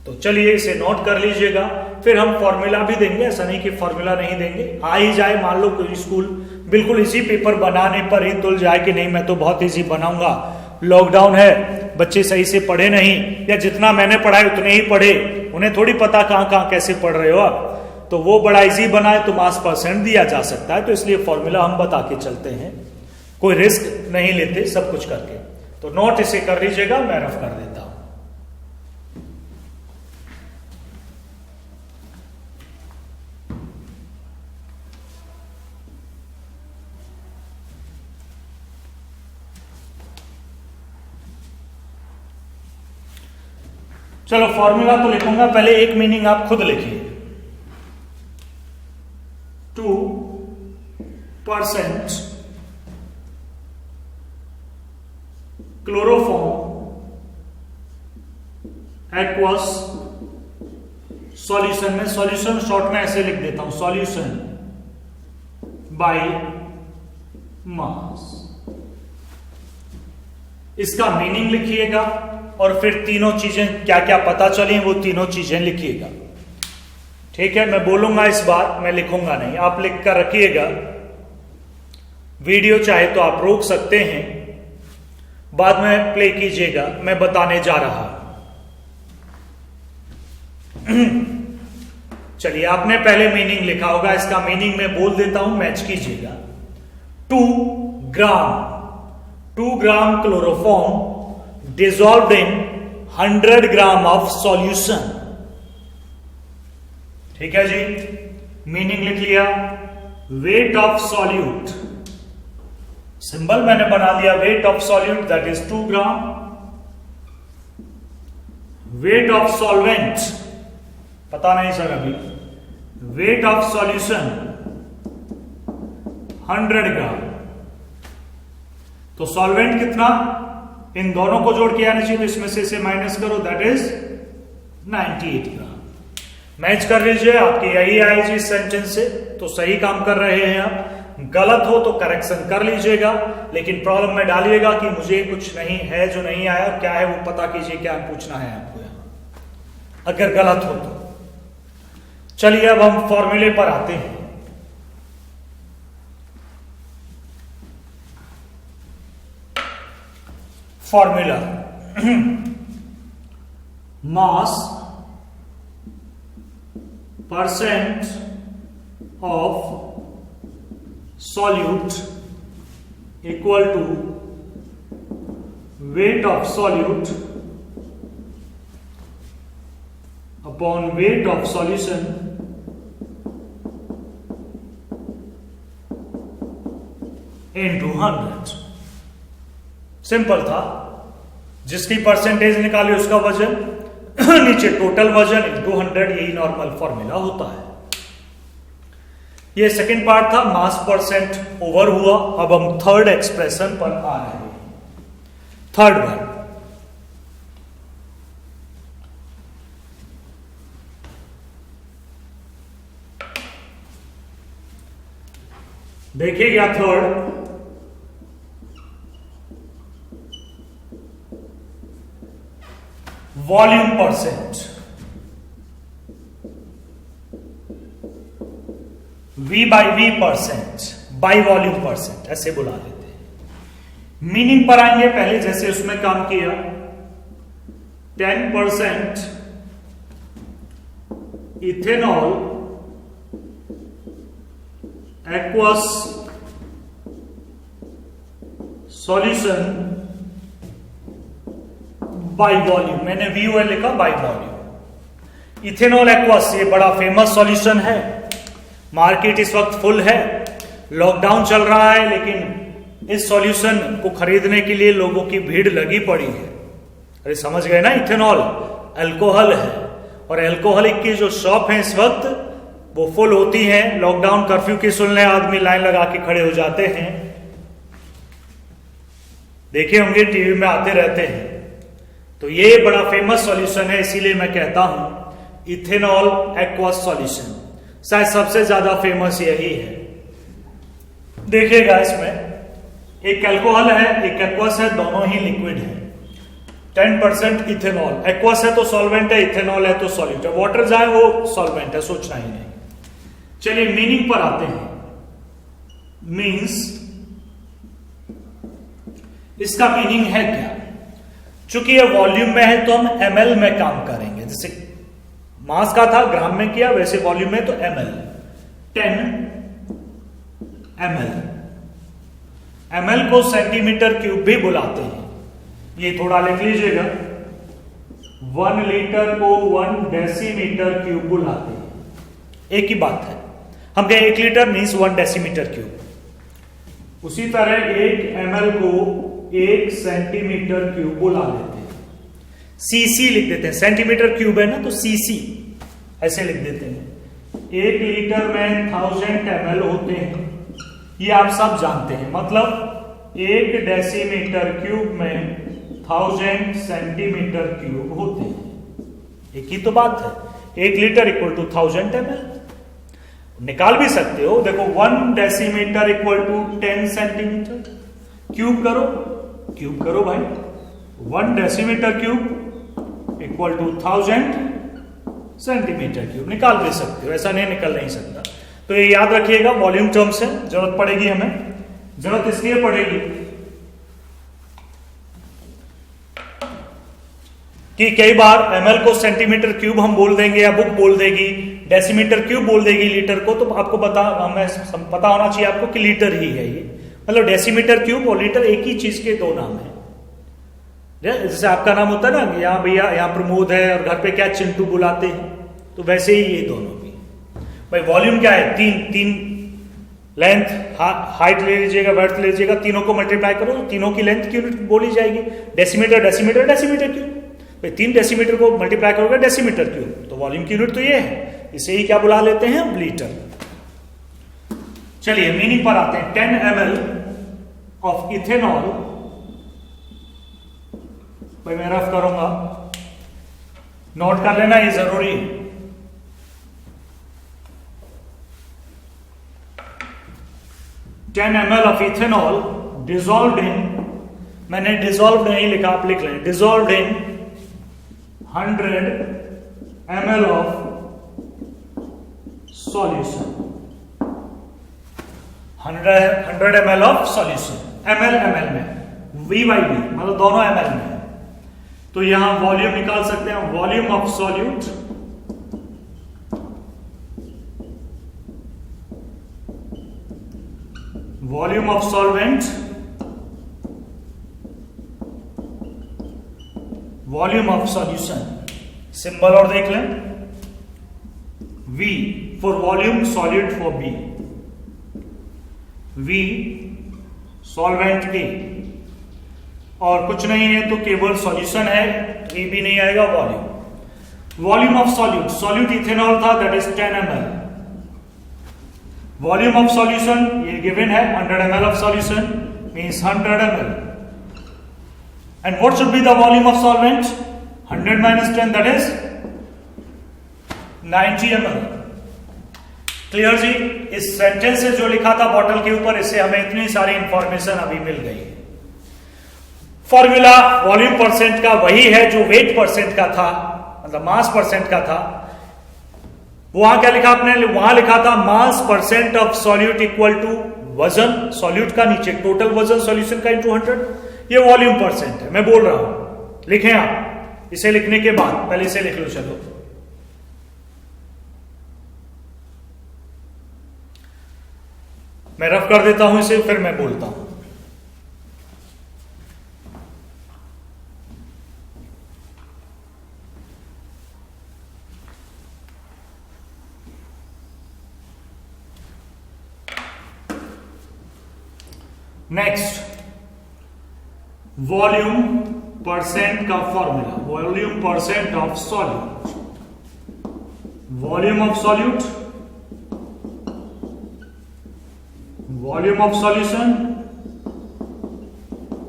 तो चलिए इसे नोट कर लीजिएगा। फिर हम फॉर्मूला भी देंगे, ऐसा नहीं कि फॉर्मूला नहीं देंगे। आ ही जाए, मान लो कोई स्कूल बिल्कुल इसी पेपर बनाने पर ही तुल जाए कि नहीं मैं तो बहुत इजी बनाऊंगा, लॉकडाउन है, बच्चे सही से पढ़े नहीं, या जितना मैंने पढ़ा है उतने ही पढ़े, उन्हें थोड़ी पता कहां कहां कैसे पढ़ रहे हो आप, तो वो बड़ा इजी बनाए तो मास परसेंट दिया जा सकता है। तो इसलिए फॉर्मूला हम बता के चलते हैं, कोई रिस्क नहीं लेते सब कुछ करके। तो नोट इसे कर लीजिएगा, मैं रफ कर देता हूं। चलो फॉर्मूला तो लिखूंगा, पहले एक मीनिंग आप खुद लिखिए। 2% क्लोरोफॉर्म एक्वस सॉल्यूशन में, सॉल्यूशन शॉर्ट में ऐसे लिख देता हूं, सॉल्यूशन बाय मास। इसका मीनिंग लिखिएगा और फिर तीनों चीजें क्या क्या पता चली वो तीनों चीजें लिखिएगा। ठीक है, मैं बोलूंगा इस बार, मैं लिखूंगा नहीं, आप लिख कर रखिएगा। वीडियो चाहे तो आप रोक सकते हैं, बाद में प्ले कीजिएगा, मैं बताने जा रहा हूं। चलिए, आपने पहले मीनिंग लिखा होगा, इसका मीनिंग मैं बोल देता हूं, मैच कीजिएगा। 2 gram chloroform dissolved in 100 gram of solution. ठीक है जी, मीनिंग लिख लिया। वेट ऑफ सॉल्यूट, सिंबल मैंने बना दिया, wait of solute that is 2 gram. Wait of solvent पता नहीं सर अभी, वेट ऑफ सॉल्यूशन 100 ग्राम। तो सॉल्वेंट कितना, इन दोनों को जोड़ के आना चाहिए, तो इसमें से इसे माइनस करो, दैट इज 98 ग्राम। मैच कर लीजिए, आपकी यही आएगी इस सेंटेंस से, तो सही काम कर रहे हैं आप। गलत हो तो करेक्शन कर लीजिएगा, लेकिन प्रॉब्लम में डालिएगा कि मुझे कुछ नहीं है जो नहीं आया, क्या है वो पता कीजिए, क्या पूछना है आपको यहां, अगर गलत हो तो। चलिए अब हम फॉर्मूले पर आते हैं। Formula mass percent of solute equal to weight of solute upon weight of solution into 100। Simple था, जिसकी परसेंटेज निकाली उसका वजन नीचे टोटल वजन इनटू 100, यही नॉर्मल फॉर्मूला होता है। ये सेकंड पार्ट था, मास परसेंट ओवर हुआ। अब हम थर्ड एक्सप्रेशन पर आ रहे हैं। थर्ड वन, देखिएगा third, volume percent, V by V percent by volume percent, ऐसे बुला लेते हैं। मीनिंग पर आएंगे, पहले जैसे उसमें काम किया, 10% ethanol aqueous solution by volume, मैंने VOL लिखा, बाई वॉल्यूम। इथेनॉल एक्वस ये बड़ा फेमस सॉल्यूशन है, मार्केट इस वक्त फुल है, लॉकडाउन चल रहा है, लेकिन इस सॉल्यूशन को खरीदने के लिए लोगों की भीड़ लगी पड़ी है। अरे समझ गए ना, इथेनॉल अल्कोहल है, और अल्कोहलिक की जो शॉप है इस वक्त वो फुल होती हैं। लॉकडाउन कर्फ्यू की सुनने आदमी लाइन लगा के खड़े हो जाते हैं, देखे होंगे टीवी में आते रहते हैं। तो ये बड़ा फेमस सॉल्यूशन है, इसीलिए मैं कहता हूं इथेनॉल एक्वस सॉल्यूशन। शायद सबसे ज्यादा फेमस यही है। देखिएगा इसमें एक अल्कोहल है, एक एक्वस है, दोनों ही लिक्विड है। 10% इथेनॉल, एक्वस है तो सॉल्वेंट है, इथेनॉल है तो सॉल्यूट है। वाटर जाए वो सॉल्वेंट है, सोचना ही नहीं। चलिए मीनिंग पर आते हैं। मीन्स इसका मीनिंग है क्या? चूंकि ये वॉल्यूम में है तो हम ml में काम करेंगे। जैसे मास का था ग्राम में किया, वैसे वॉल्यूम में तो ml। 10 ml, ml को सेंटीमीटर क्यूब भी बुलाते हैं। ये थोड़ा लिख लीजिएगा। 1 लीटर को 1 डेसीमीटर क्यूब बुलाते हैं। एक ही बात है, हम कहें 1 लीटर मीन्स 1 डेसीमीटर क्यूब। उसी तरह 1 ml को 1 सेंटीमीटर क्यूब बुला लेते हैं। सीसी लिख देते हैं, सेंटीमीटर क्यूब है ना तो सीसी ऐसे लिख देते हैं। 1 लीटर में 1000 ml होते हैं, ये आप सब जानते हैं। मतलब 1 डेसीमीटर क्यूब में 1000 सेंटीमीटर क्यूब होते हैं। एक ही तो बात है, 1 लीटर इक्वल टू 1000 ml। निकाल भी सकते हो, देखो 1 decimetre equal to 10 centimetre. Cube करो भाई। 1 decimetre cube equal to 1000 centimetre cube. निकाल भी सकते हो, ऐसा नहीं निकल नहीं सकता। तो ये याद रखिएगा, वॉल्यूम टर्म्स है, जरूरत पड़ेगी हमें। जरूरत इसलिए पड़ेगी कि कई बार ml को सेंटीमीटर क्यूब हम बोल देंगे या बुक बोल देगी, डेसीमीटर क्यूब बोल देगी लीटर को, तो आपको पता होना चाहिए आपको कि लीटर ही है ये। मतलब डेसीमीटर क्यूब और लीटर एक ही चीज के दो नाम है। जैसे आपका नाम होता है ना, यहाँ भैया यहाँ प्रमोद है और घर पे क्या चिंटू बुलाते हैं, तो वैसे ही ये दोनों भी। भाई वॉल्यूम क्या है? तीन लेंथ, हाइट ले लीजिएगा, वर्थ ले लीजिएगा, तीनों को मल्टीप्लाई करो तो तीनों की लेंथ की यूनिट बोली जाएगी। Decimetre decimetre decimetre cube. भाई 3 डेसीमीटर को मल्टीप्लाई करोगे डेसीमीटर क्यूब, तो वॉल्यूम की यूनिट तो ये है। इसे ही क्या बुला लेते हैं? लीटर। चलिए मीनिंग पर आते हैं। 10 ml ऑफ इथेनॉल, भाई मैं रफ करूंगा, नोट कर लेना, ये जरूरी है। ml of ethanol dissolved in, मैंने dissolved नहीं लिखा, आप लिख लें, dissolved in 100 ml of solution। 100 ml of solution, ml में, v/v मतलब दोनों ml में। तो यहां वॉल्यूम निकाल सकते हैं, volume of solute volume of solvent, volume of solution. Symbol और देख लें, V for volume, solid for B। V solvent A, और कुछ नहीं है तो केवल सॉल्यूशन है, E भी नहीं आएगा, volume. Volume of solute, solute ethanol था, that is 10 ml। Volume of solution ये गिवन है, 100 ml of solution means 100 ml। And what should be the volume of solvent? 100 minus 10, that is 90 ml। Clear जी? इस sentence से जो लिखा था bottle के ऊपर, इससे हमें इतनी सारी इंफॉर्मेशन अभी मिल गई। फॉर्मूला वॉल्यूम परसेंट का वही है जो वेट परसेंट का था, मतलब मास परसेंट का था। वहां क्या लिखा आपने? वहां लिखा था mass percent of solute equal to वजन सॉल्यूट का, नीचे टोटल वजन सॉल्यूशन का इंटू 100। ये वॉल्यूम परसेंट है, मैं बोल रहा हूं, लिखें आप। इसे लिखने के बाद पहले इसे लिख लो। चलो मैं रफ कर देता हूं इसे, फिर मैं बोलता हूं। नेक्स्ट, वॉल्यूम परसेंट का formula, volume percent of solute, volume of solute, volume of solution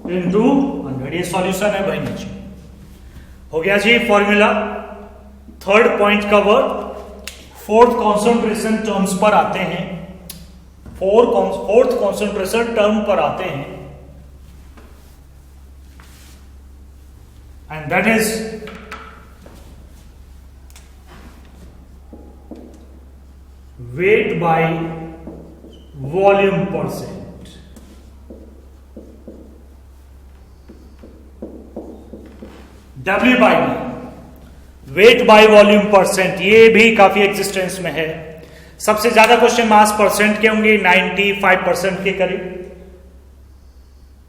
into 100। ये सॉल्यूशन है भाई, नीचे हो गया जी formula. Third point cover, fourth concentration terms पर आते हैं, फोर्थ कॉन्सेंट्रेशन टर्म पर आते हैं, and that is weight by volume percent. WBD, weight by volume percent, ये भी काफी एग्जिस्टेंस में है। सबसे ज्यादा क्वेश्चन मास परसेंट के होंगे, 95% के करीब,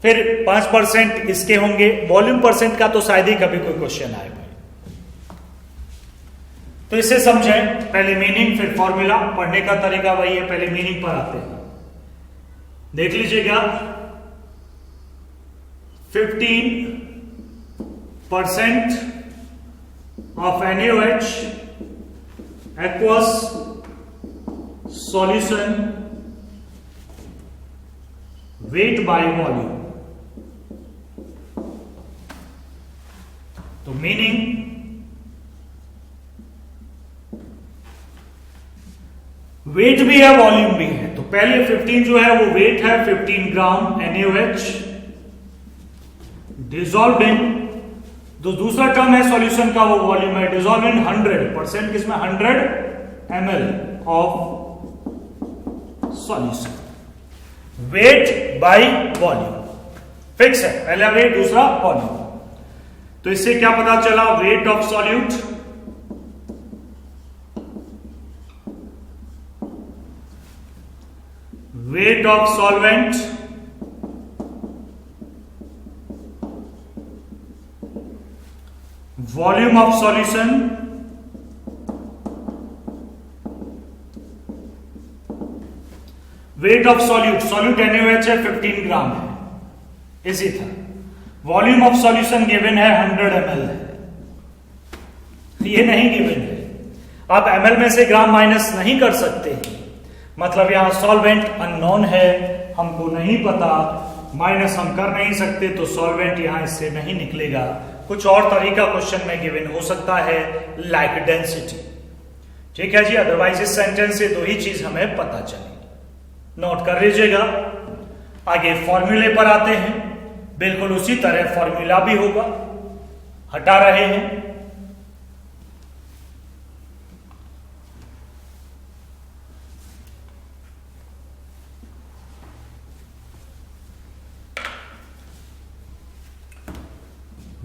फिर 5% इसके होंगे। वॉल्यूम परसेंट का तो शायद ही कभी कोई क्वेश्चन आए भाई। तो इसे समझें, पहले मीनिंग फिर फॉर्मूला। पढ़ने का तरीका वही है, पहले मीनिंग पर आते हैं। देख लीजिएगा, 15% of NaOH aqueous solution weight by volume। तो मीनिंग, वेट भी है वॉल्यूम भी है। तो पहले 15 जो है वो वेट है, 15 ग्राम NaOH डिजॉल्व इन, जो दूसरा टर्म है सॉल्यूशन का वो वॉल्यूम है, डिजॉल्व इन 100%, किसमें 100 ml of solution. Wait by volume fix है, पहला वेट दूसरा वॉल्यूम। तो इससे क्या पता चला, wait of solute wait of solvent volume of solution wait of solute NaOH है 15 ग्राम है, इसी था। वॉल्यूम ऑफ सॉल्यूशन गिवन है 100 ml है, ये नहीं गिवन है। आप ml में से ग्राम माइनस नहीं कर सकते, मतलब यहां सॉल्वेंट अननोन है, हमको नहीं पता, माइनस हम कर नहीं सकते, तो सॉल्वेंट यहां इससे नहीं निकलेगा। कुछ और तरीका क्वेश्चन में गिवन हो सकता है, लाइक डेंसिटी। ठीक है जी, अदरवाइज इस सेंटेंस से दो ही चीज हमें पता चली। नोट कर लीजिएगा। आगे फॉर्मूले पर आते हैं, बिल्कुल उसी तरह फॉर्मूला भी होगा, हटा रहे हैं।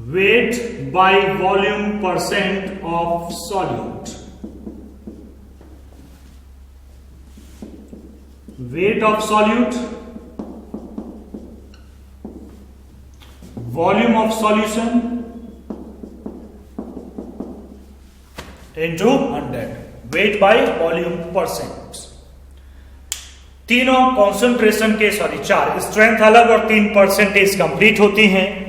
weight by volume percent of solute, weight of solute, volume of solution into 100, weight by volume percent। तीनों कॉन्सेंट्रेशन के चार स्ट्रेंथ अलग और 3 परसेंटेज कंप्लीट होती हैं।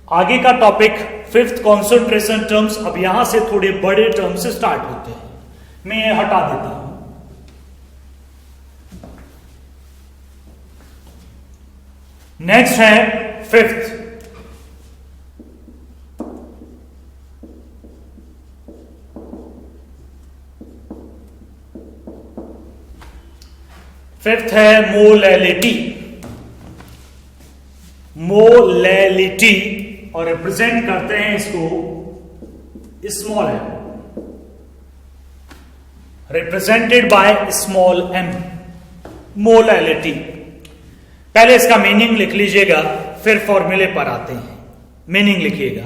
आगे का टॉपिक फिफ्थ कॉन्सेंट्रेशन टर्म्स। अब यहां से थोड़े बड़े टर्म्स स्टार्ट होते हैं, मैं ये हटा देता हूं। नेक्स्ट है फिफ्थ, फिफ्थ है मोलैलिटी। मोलैलिटी और रिप्रेजेंट करते हैं इसको small m, represented by small m, molality. पहले इसका मीनिंग लिख लीजिएगा, फिर फॉर्मूले पर आते हैं। मीनिंग लिखिएगा,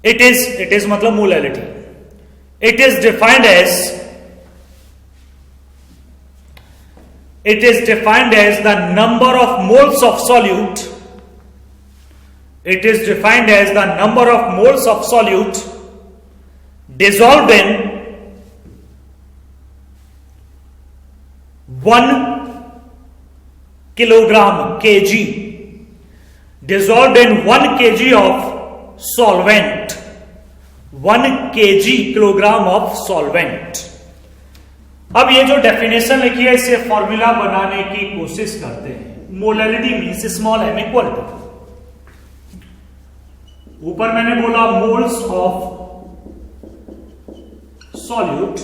इट इज मतलब molality. It is defined as the number of moles of solute. It is defined as the number of moles of solute dissolved in 1 kilogram kg, dissolved in 1 kg of solvent, 1 kg kilogram of solvent. अब ये जो definition लिखी है, इसे formula बनाने की कोशिश करते हैं। Molality means small m equal to, ऊपर मैंने बोला moles of solute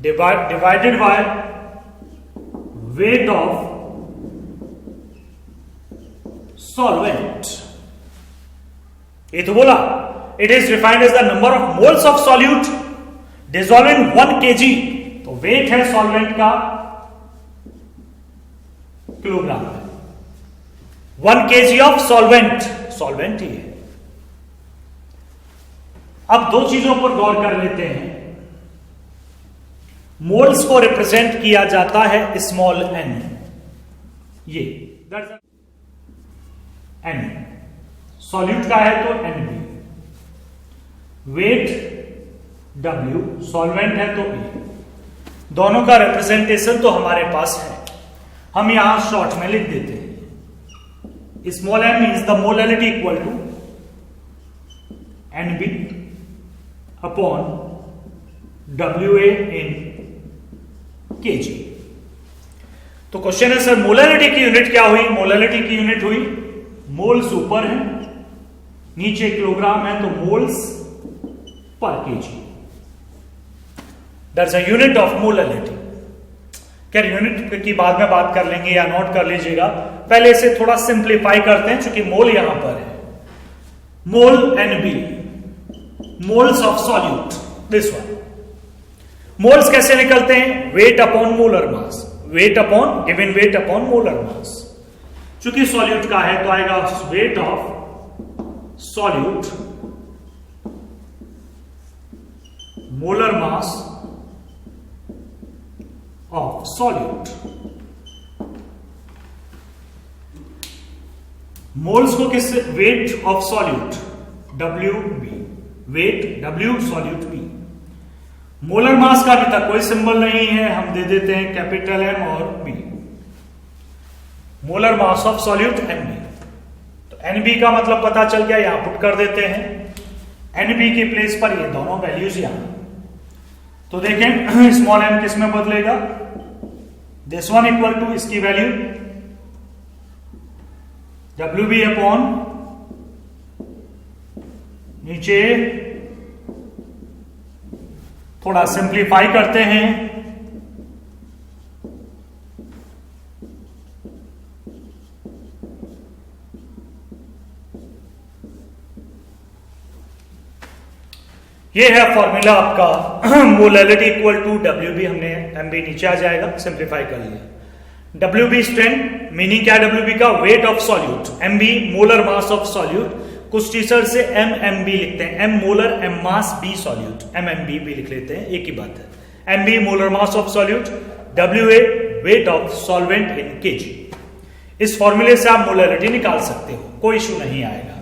divided by weight of solvent. ये तो बोला it is defined as the number of moles of solute dissolved in 1 kg. तो वेट है सॉल्वेंट का किलोग्राम में. 1 kg ऑफ सॉल्वेंट ही है. अब दो चीजों पर गौर कर लेते हैं. मोल्स को रिप्रेजेंट किया जाता है स्मॉल n. ये n सॉल्यूट का है तो Nb. वेट W, सॉल्वेंट है तो E. दोनों का रिप्रेजेंटेशन तो हमारे पास है. हम यहां शॉर्ट में लिख देते हैं. Small m means the molality equal to Nb upon WA in kg. तो क्वेश्चन है सर मोलैलिटी की यूनिट क्या हुई? मोलैलिटी की यूनिट हुई मोल्स ऊपर है, नीचे किलोग्राम है तो moles per kg. That's a unit of molality. क्या यूनिट की बाद में बात कर लेंगे या नोट कर लीजिएगा. पहले इसे थोड़ा सिंप्लीफाई करते हैं क्योंकि मोल यहां पर है. Mole Nb, moles of solute, this one. Moles कैसे निकलते हैं? Weight upon molar mass. Weight upon given weight upon molar mass. चूंकि सॉल्यूट का है तो आएगा weight of solute molar mass of solute. Moles को किस weight of solute WB, weight W solute B. Molar mass का अभी तक कोई सिंबल नहीं है, हम दे देते हैं कैपिटल M और B. Molar mass of solute Nb. तो Nb का मतलब पता चल गया, यहां पुट कर देते हैं. Nb के प्लेस पर ये दोनों वैल्यूज यहां. तो देखें स्मॉल m किस में बदलेगा? दिस वन इक्वल टू इसकी वैल्यू WB अपॉन नीचे थोड़ा सिंप्लीफाई करते हैं. ये है फॉर्मूला आपका मोलैलिटी इक्वल टू WB. हमने MB नीचे आ जाएगा, सिंप्लीफाई कर लिया. WB स्ट्रेंथ मीनिंग क्या? WB का wait of solute. MB molar mass of solute. कुछ टीचर से MMB लिखते हैं, M मोलर M मास B सॉल्यूट, MMB भी लिख लेते हैं, एक ही बात है. MB molar mass of solute, WA weight of solvent in kg. इस फॉर्मूले से आप मोलैलिटी निकाल सकते हो, कोई इशू नहीं आएगा.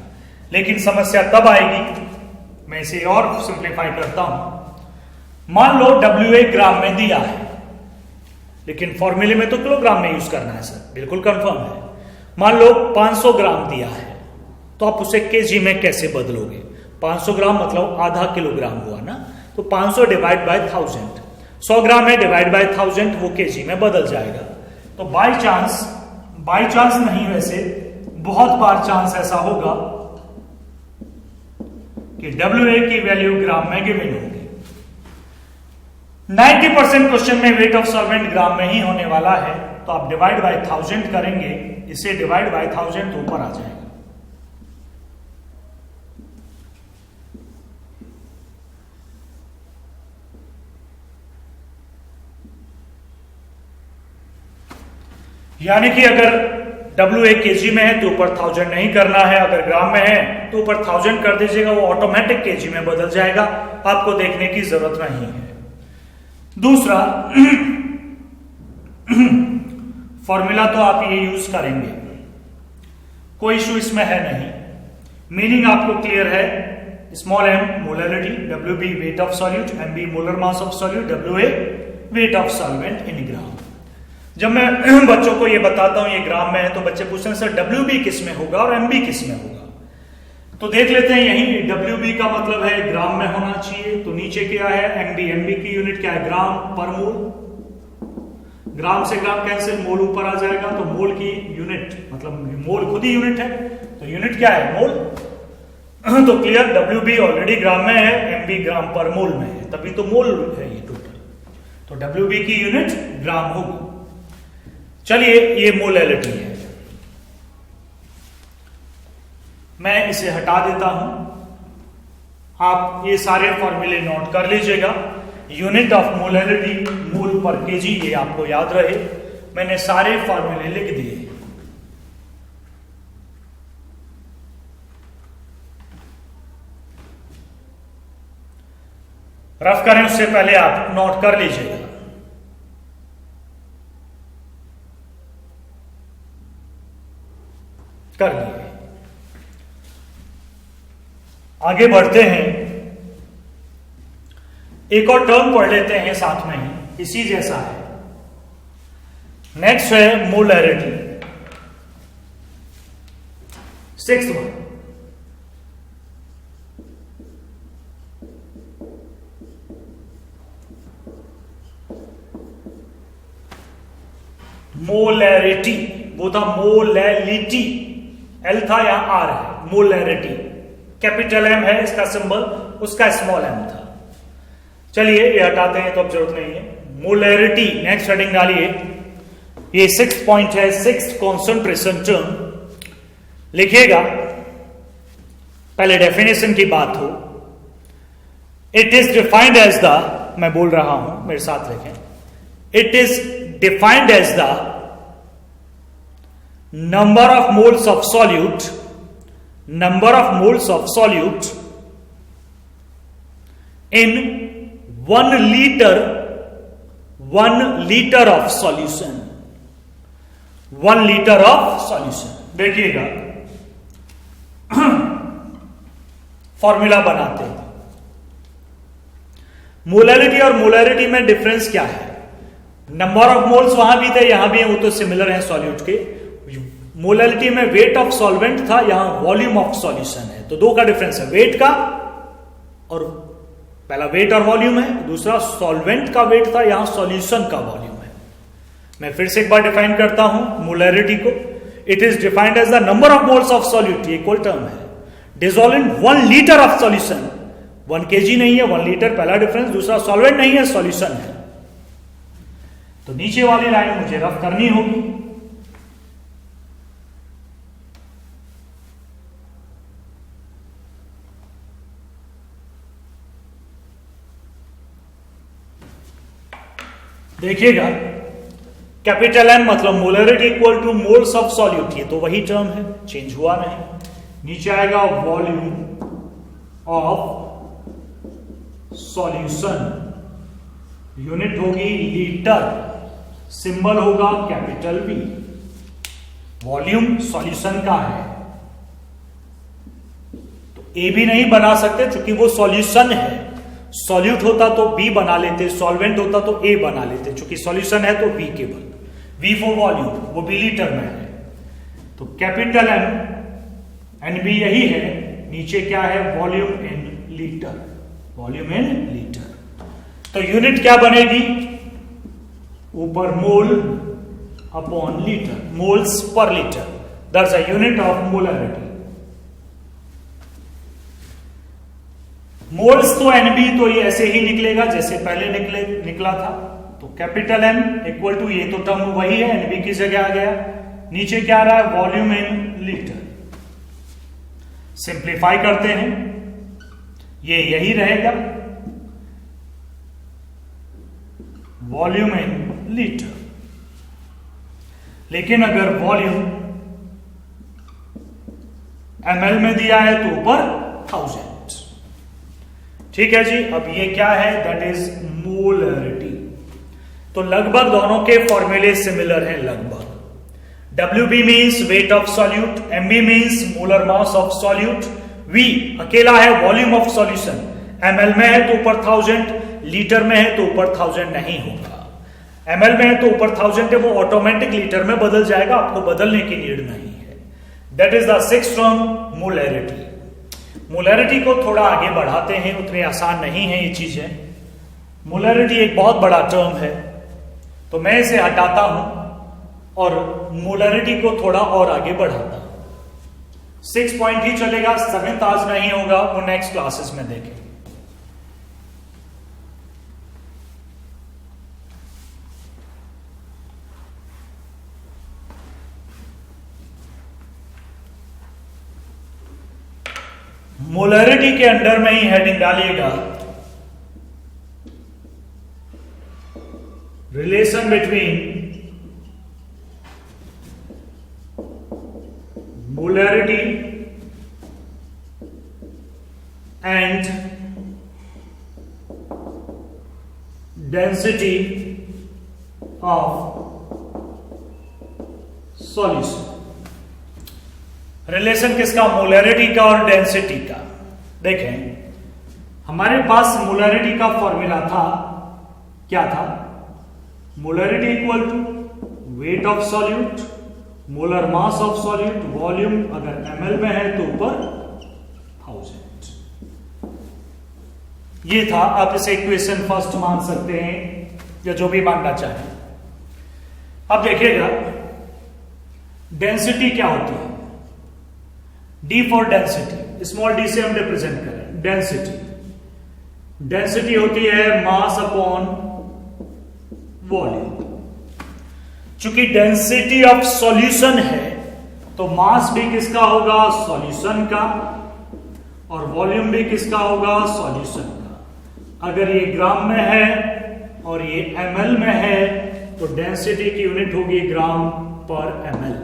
लेकिन समस्या तब आएगी, मैं इसे और सिंप्लीफाई करता हूं. मान लो WA ग्राम में दिया है, लेकिन फॉर्मूले में तो किलोग्राम में यूज करना है सर, बिल्कुल कंफर्म है. मान लो 500 ग्राम दिया है, तो आप उसे केजी में कैसे बदलोगे? 500 ग्राम मतलब आधा किलोग्राम हुआ ना, तो 500 डिवाइड बाय 1000. 100 ग्राम है डिवाइड बाय 1000, वो केजी में बदल जाएगा. तो बाय चांस नहीं, वैसे बहुत बार चांस ऐसा होगा कि WA की वैल्यू ग्राम में गिवन होगी. 90% क्वेश्चन में वेट ऑफ सॉल्वेंट ग्राम में ही होने वाला है. तो आप डिवाइड बाय 1000 करेंगे, इसे डिवाइड बाय 1000 तो ऊपर आ जाएगा. यानी कि अगर WA kg में है तो ऊपर 1000 नहीं करना है, अगर ग्राम में है तो ऊपर 1000 कर दीजिएगा, वो ऑटोमेटिक kg में बदल जाएगा, आपको देखने की जरूरत नहीं है. दूसरा फॉर्मूला तो आप ये यूज करेंगे, कोई इशू इसमें है नहीं. मीनिंग आपको क्लियर है. Small m molality, WB weight of solute, MB molar mass of solute, WA weight of solvent in gram. जब मैं बच्चों को ये बताता हूं ये ग्राम में है, तो बच्चे पूछते हैं सर WB किस में होगा और MB किस में होगा? तो देख लेते हैं. यही WB का मतलब है ग्राम में होना चाहिए, तो नीचे क्या है MB की यूनिट क्या है? ग्राम पर मोल. ग्राम से ग्राम कैंसिल, मोल ऊपर आ जाएगा, तो मोल की यूनिट मतलब मोल खुद ही यूनिट है, तो यूनिट क्या है? मोल. तो क्लियर, WB ऑलरेडी ग्राम में है, MB ग्राम पर मोल में है, तभी तो मोल है ये टोटल। तो WB की यूनिट ग्राम होगी। चलिए, ये मोलैलिटी है, मैं इसे हटा देता हूं। आप ये सारे फॉर्मूले नोट कर लीजिएगा। यूनिट ऑफ मोलैलिटी मोल पर केजी, ये आपको याद रहे। मैंने सारे फॉर्मूले लिख दिए। रफ करें उससे पहले आप नोट कर लीजिएगा। कर लिए, आगे बढ़ते हैं। एक और टर्म पढ़ लेते हैं साथ में ही, इसी जैसा है। नेक्स्ट है मोलैरिटी, सिक्स्थ वन। मोलैरिटी, वो था मोलैलिटी, एल था या आर है, मोलैरिटी कैपिटल M है इसका सिंबल, उसका स्मॉल m था। चलिए ये हटाते हैं तो अब जरूरत नहीं है। मोलैरिटी, नेक्स्ट हेडिंग डालिए। ये 6th पॉइंट है, 6th कॉन्सेंट्रेशन टर्म लिखिएगा। पहले डेफिनेशन की बात हो। It is defined as the, मैं बोल रहा हूं मेरे साथ लिखें, it is defined as the number of moles of solute, number of moles of solute in 1 liter of solution, 1 liter of solution। देखिएगा, फॉर्मूला बनाते हैं। मोलैलिटी और मोलैरिटी में डिफरेंस क्या है? नंबर ऑफ मोल्स वहां भी थे, यहां भी है, वो तो सिमिलर है सॉल्यूट के। मोलैलिटी में वेट ऑफ सॉल्वेंट था, यहां वॉल्यूम ऑफ सॉल्यूशन है। तो दो का डिफरेंस है, वेट का, और पहला वेट और वॉल्यूम है, दूसरा सॉल्वेंट का वेट था, यहां सॉल्यूशन का वॉल्यूम है। मैं फिर से एक बार डिफाइन करता हूं मोलैरिटी को। It is defined as the number of moles of solute, equal term है, dissolve in 1 litre of solution. 1 kg नहीं है, 1 लीटर, पहला डिफरेंस। दूसरा सॉल्वेंट नहीं है, सॉल्यूशन है। तो नीचे वाली लाइन मुझे रफ करनी होगी। देखिएगा, कैपिटल M मतलब molarity equal two moles of solute, ये तो वही टर्म है, चेंज हुआ नहीं। नीचे आएगा वॉल्यूम ऑफ सॉल्यूशन, यूनिट होगी लीटर, सिंबल होगा कैपिटल V। वॉल्यूम सॉल्यूशन का है तो A भी नहीं बना सकते, क्योंकि वो सॉल्यूशन है। सॉल्यूट होता तो B बना लेते, सॉल्वेंट होता तो A बना लेते, क्योंकि सॉल्यूशन है तो B केवल। V फॉर वॉल्यूम, वो भी लीटर में है। तो कैपिटल M, NB यही है। नीचे क्या है? Volume in litre, volume in litre. तो यूनिट क्या बनेगी? ऊपर mole upon litre, moles per litre, that's a unit of molarity. Moles तो NB तो ये ऐसे ही निकलेगा जैसे पहले निकला था। तो कैपिटल M इक्वल टू, ये तो टर्म वही है, NB की जगह आ गया। नीचे क्या आ रहा है? Volume in litre. सिंप्लीफाई करते हैं, ये यही रहेगा, वॉल्यूम इन लीटर। लेकिन अगर वॉल्यूम ml में दिया है तो ऊपर 1000। ठीक है जी। अब ये क्या है? That is molarity. तो लगभग दोनों के फॉर्मूले सिमिलर हैं, लगभग। WB means wait of solute, MB means molar mass of solute, V अकेला है वॉल्यूम ऑफ सॉल्यूशन। ml में है तो ऊपर 1000, लीटर में है तो ऊपर 1000 नहीं होगा। ml में है तो ऊपर 1000 है, वो ऑटोमेटिक लीटर में बदल जाएगा, आपको बदलने की नीड नहीं है। That is the 6th term, molarity. Molarity को थोड़ा आगे बढ़ाते हैं, उतने आसान नहीं है ये चीजें। मोलैरिटी एक बहुत बड़ा टर्म है, तो मैं इसे हटाता हूं और मोलैरिटी को थोड़ा और आगे बढ़ाता हूं। 6 पॉइंट ही चलेगा, 7th आज नहीं होगा, वो नेक्स्ट क्लासेस में देखेंगे। मोलरिटी के अंडर में ही हेडिंग डालिएगा, relation between molarity and density of solution। Relation किसका? मोलरिटी का और डेंसिटी का। देखें, हमारे पास मोलरिटी का फॉर्मूला था, क्या था? Molarity equal to weight of solute, molar mass of solute, volume अगर ml में है तो ऊपर 1000। ये था। आप इसे इक्वेशन फर्स्ट मान सकते हैं या जो भी मानना चाहें। अब देखिएगा डेंसिटी क्या होती है। D for density, small d से हम रिप्रेजेंट करें डेंसिटी। डेंसिटी होती है मास अपॉन वॉल्यूम। चूंकि डेंसिटी ऑफ सॉल्यूशन है तो मास भी किसका होगा? सॉल्यूशन का, और वॉल्यूम भी किसका होगा? सॉल्यूशन का। अगर ये ग्राम में है और ये ml में है तो डेंसिटी की यूनिट होगी ग्राम पर ml,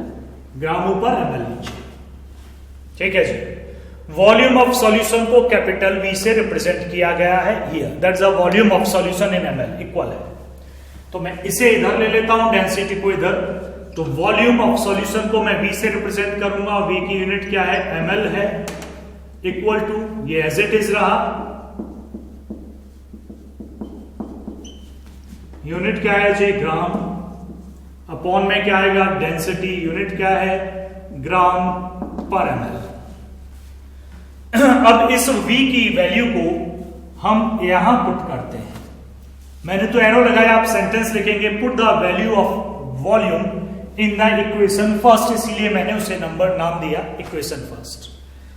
ग्राम ऊपर ml नीचे। ठीक है जी। वॉल्यूम ऑफ सॉल्यूशन को कैपिटल V से रिप्रेजेंट किया गया है here, that's the volume of solution in ml, equal है। तो मैं इसे इधर ले लेता हूं, डेंसिटी को इधर, तो वॉल्यूम ऑफ सॉल्यूशन को मैं V से रिप्रेजेंट करूंगा। V की यूनिट क्या है? ml है, इक्वल टू ये एज इट इज रहा, यूनिट क्या है जी? ग्राम, अपॉन में क्या आएगा? डेंसिटी, यूनिट क्या है? ग्राम पर ml। अब इस V की वैल्यू को हम यहां पुट करते हैं। मैंने तो एरो लगाया, आप सेंटेंस लिखेंगे put the value of volume in the equation first, इसीलिए मैंने उसे नंबर नाम दिया इक्वेशन फर्स्ट।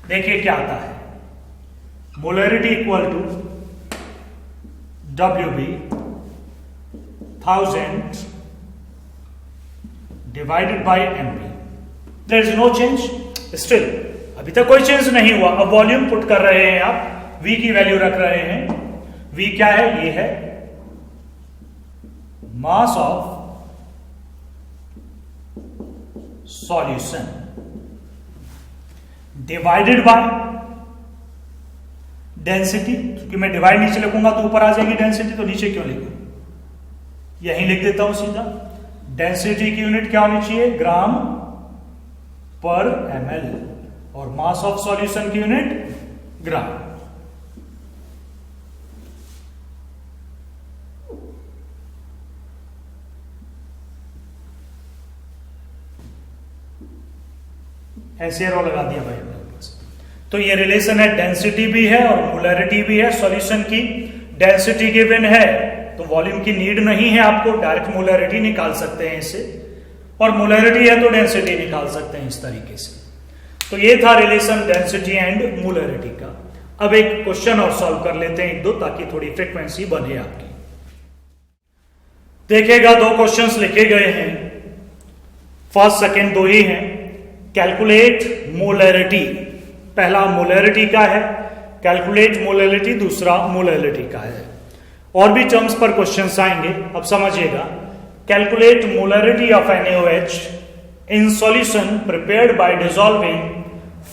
देखिए क्या आता है, molarity equal to WB 1000 divided by MB। There is no change, still अभी तक कोई चेंज नहीं हुआ। अब वॉल्यूम पुट कर रहे हैं, आप V की वैल्यू रख रहे हैं। V क्या है? ये है mass of solution divided by density, क्योंकि मैं डिवाइड नीचे लिखूंगा तो ऊपर आ जाएगी डेंसिटी, तो नीचे क्यों लिखूं? यहीं लिख देता हूं सीधा। डेंसिटी की यूनिट क्या होनी चाहिए? ग्राम पर ml, और मास ऑफ सॉल्यूशन की यूनिट ग्राम। ऐसे एरो लगा दिया भाई मेरे पास। तो ये रिलेशन है, डेंसिटी भी है और मोलरिटी भी है सॉल्यूशन की। डेंसिटी गिवन है तो वॉल्यूम की नीड नहीं है, आपको डायरेक्ट मोलरिटी निकाल सकते हैं इससे, और मोलरिटी है तो डेंसिटी निकाल सकते हैं इस तरीके से। तो ये था रिलेशन डेंसिटी एंड मोलरिटी का। अब एक क्वेश्चन और सॉल्व कर लेते हैं, एक दो, ताकि थोड़ी फ्रीक्वेंसी बने आपकी। देखिएगा दो क्वेश्चंस लिखे गए हैं, फर्स्ट सेकंड दो ही हैं। कैलकुलेट मोलरिटी, पहला मोलरिटी का है, कैलकुलेट मोलरिटी दूसरा मोलरिटी का है। और भी टर्म्स पर क्वेश्चंस आएंगे, अब समझिएगा। Calculate molarity of NaOH in solution prepared by dissolving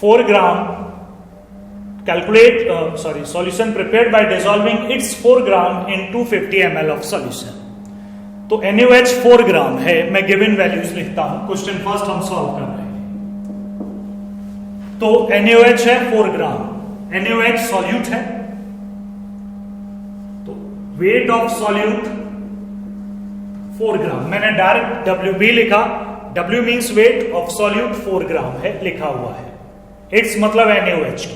4 gram, solution prepared by dissolving its 4 gram in 250 ml of solution। तो NaOH 4 ग्राम है, मैं गिवन वैल्यूज लिखता हूं, क्वेश्चन फर्स्ट हम सॉल्व कर रहे हैं। तो NaOH है 4 ग्राम, NaOH सॉल्यूट है, तो वेट ऑफ सॉल्यूट 4 ग्राम। मैंने डायरेक्ट WB लिखा, W means wait of solute 4 ग्राम है, लिखा हुआ है। इट्स मतलब NaOH।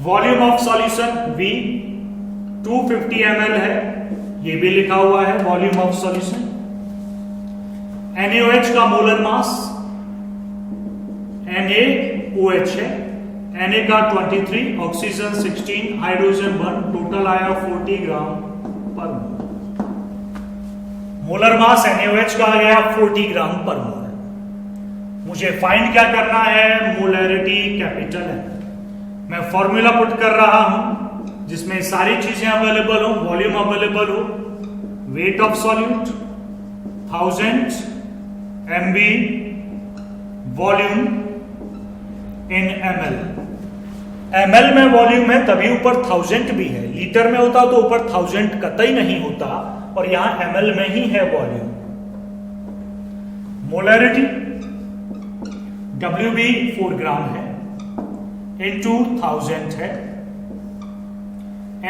Volume of solution V 250 ml है, ये भी लिखा हुआ है वॉल्यूम ऑफ सॉल्यूशन। NaOH का मोलर मास Na OH है, Na का 23, ऑक्सीजन 16, हाइड्रोजन 1, टोटल आया 40 ग्राम पर मोल। मोलर मास NaOH का आ गया 40 ग्राम पर मोल। मुझे फाइंड क्या करना है, मोलैरिटी कैपिटल है। मैं फॉर्मूला पुट कर रहा हूं जिसमें सारी चीजें अवेलेबल हो, वॉल्यूम अवेलेबल हो, wait of solute 1000 MB, volume in ml। ml में वॉल्यूम है तभी ऊपर 1000 भी है, लीटर में होता तो ऊपर 1000 कतई नहीं होता, और यहां ml में ही है वॉल्यूम। मोलैरिटी WB 4 ग्राम है, इंटू 1000 है,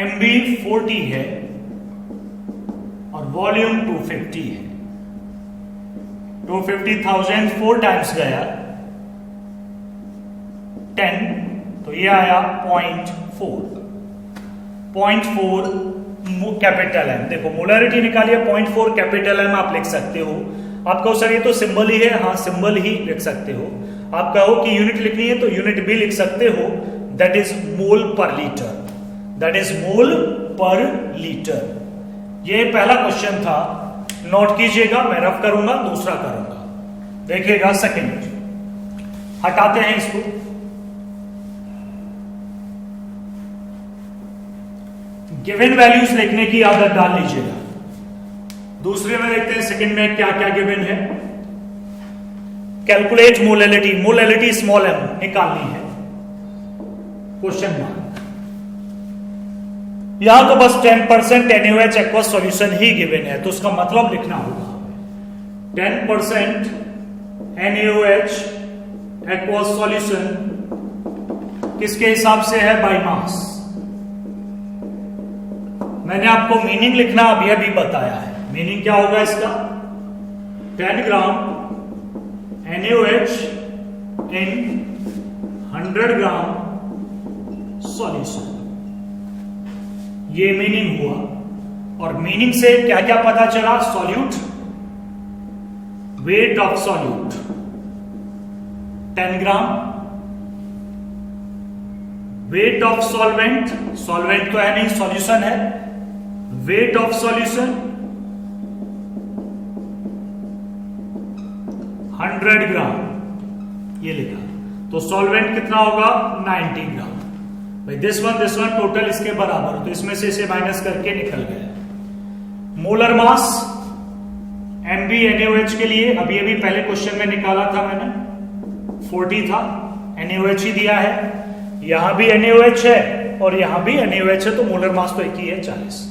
MB 40 है, और वॉल्यूम 250 है। 250,000 4 टाइम्स गया 10, तो ये आया 0.4 कैपिटल एम। देखो मोलैरिटी निकालिए, 0.4 कैपिटल एम आप लिख सकते हो। आप कहो सर ये तो सिंबल ही है, हाँ सिंबल ही लिख सकते हो। आप कहो कि यूनिट लिखनी है तो यूनिट भी लिख सकते हो, दैट इज मोल पर लीटर, दैट इज मोल पर लीटर। ये पहला क्वेश्चन था, नोट कीजिएगा, मैं रफ करूंगा, दूसरा करूंगा, देखिएगा सेकंड। हटाते हैं इसको, गिवन वैल्यूज लिखने की आदत डाल लीजिएगा। दूसरे में देखते हैं सेकंड में क्या क्या गिवन है। Calculate molality, molality small m निकालनी है, क्वेश्चन मार्क। यहां तो बस 10% NaOH एक्वस सॉल्यूशन ही गिवन है, तो उसका मतलब लिखना होगा 10% NaOH एक्वस सॉल्यूशन किसके हिसाब से है, बाय मास। मैंने आपको मीनिंग लिखना अभी बताया है। मीनिंग क्या होगा इसका, 10 ग्राम NaOH in 100 ग्राम सॉल्यूशन, ये मीनिंग हुआ। और मीनिंग से क्या क्या पता चला, solute, wait of solute 10 gram, wait of solvent, solvent तो है नहीं, सॉल्यूशन है, वेट ऑफ सॉल्यूशन 100 ग्राम, ये लिखा। तो सॉल्वेंट कितना होगा, 90 ग्राम। भाई दिस वन टोटल इसके बराबर, तो इसमें से इसे माइनस करके निकल गया। मोलर मास MB NaOH के लिए अभी पहले क्वेश्चन में निकाला था मैंने, 40 था, NaOH ही दिया है, यहां भी NaOH है और यहां भी NaOH है, तो मोलर मास तो एक ही है 40।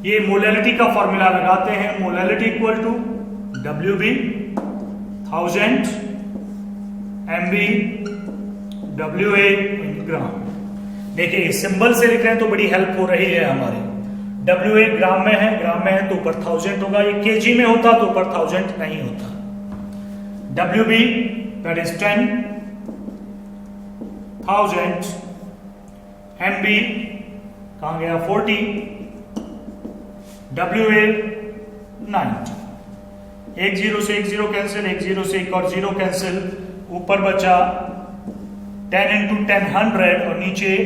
ये मोलैलिटी का फॉर्मूला लगाते हैं, molality equal to WB 1000 MB WA in gram. देखिए सिंबल से लिख रहे हैं तो बड़ी हेल्प हो रही है हमारी। WA ग्राम में है तो ऊपर 1000 होगा, ये केजी में होता तो ऊपर 1000 नहीं होता। WB दैट इज 10,000 MB कहां गया 40, WA 90। एक 0 से एक 0 कैंसिल, एक 0 से एक और 0 कैंसिल, ऊपर बचा 10 इंटू 10 100 और नीचे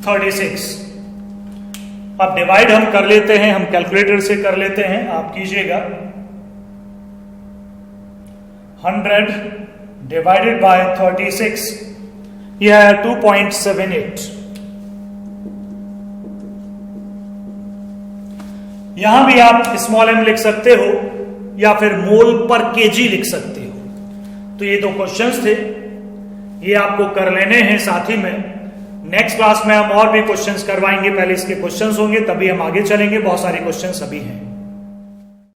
36। अब डिवाइड हम कर लेते हैं, हम कैलकुलेटर से कर लेते हैं, आप कीजिएगा। 100 डिवाइडेड बाय 36, यह है 2.78। यहां भी आप स्मॉल m लिख सकते हो या फिर मोल पर केजी लिख सकते हो। तो ये दो क्वेश्चंस थे, ये आपको कर लेने हैं साथ ही में। नेक्स्ट क्लास में हम और भी क्वेश्चंस करवाएंगे, पहले इसके क्वेश्चंस होंगे तभी हम आगे चलेंगे, बहुत सारे क्वेश्चंस अभी हैं।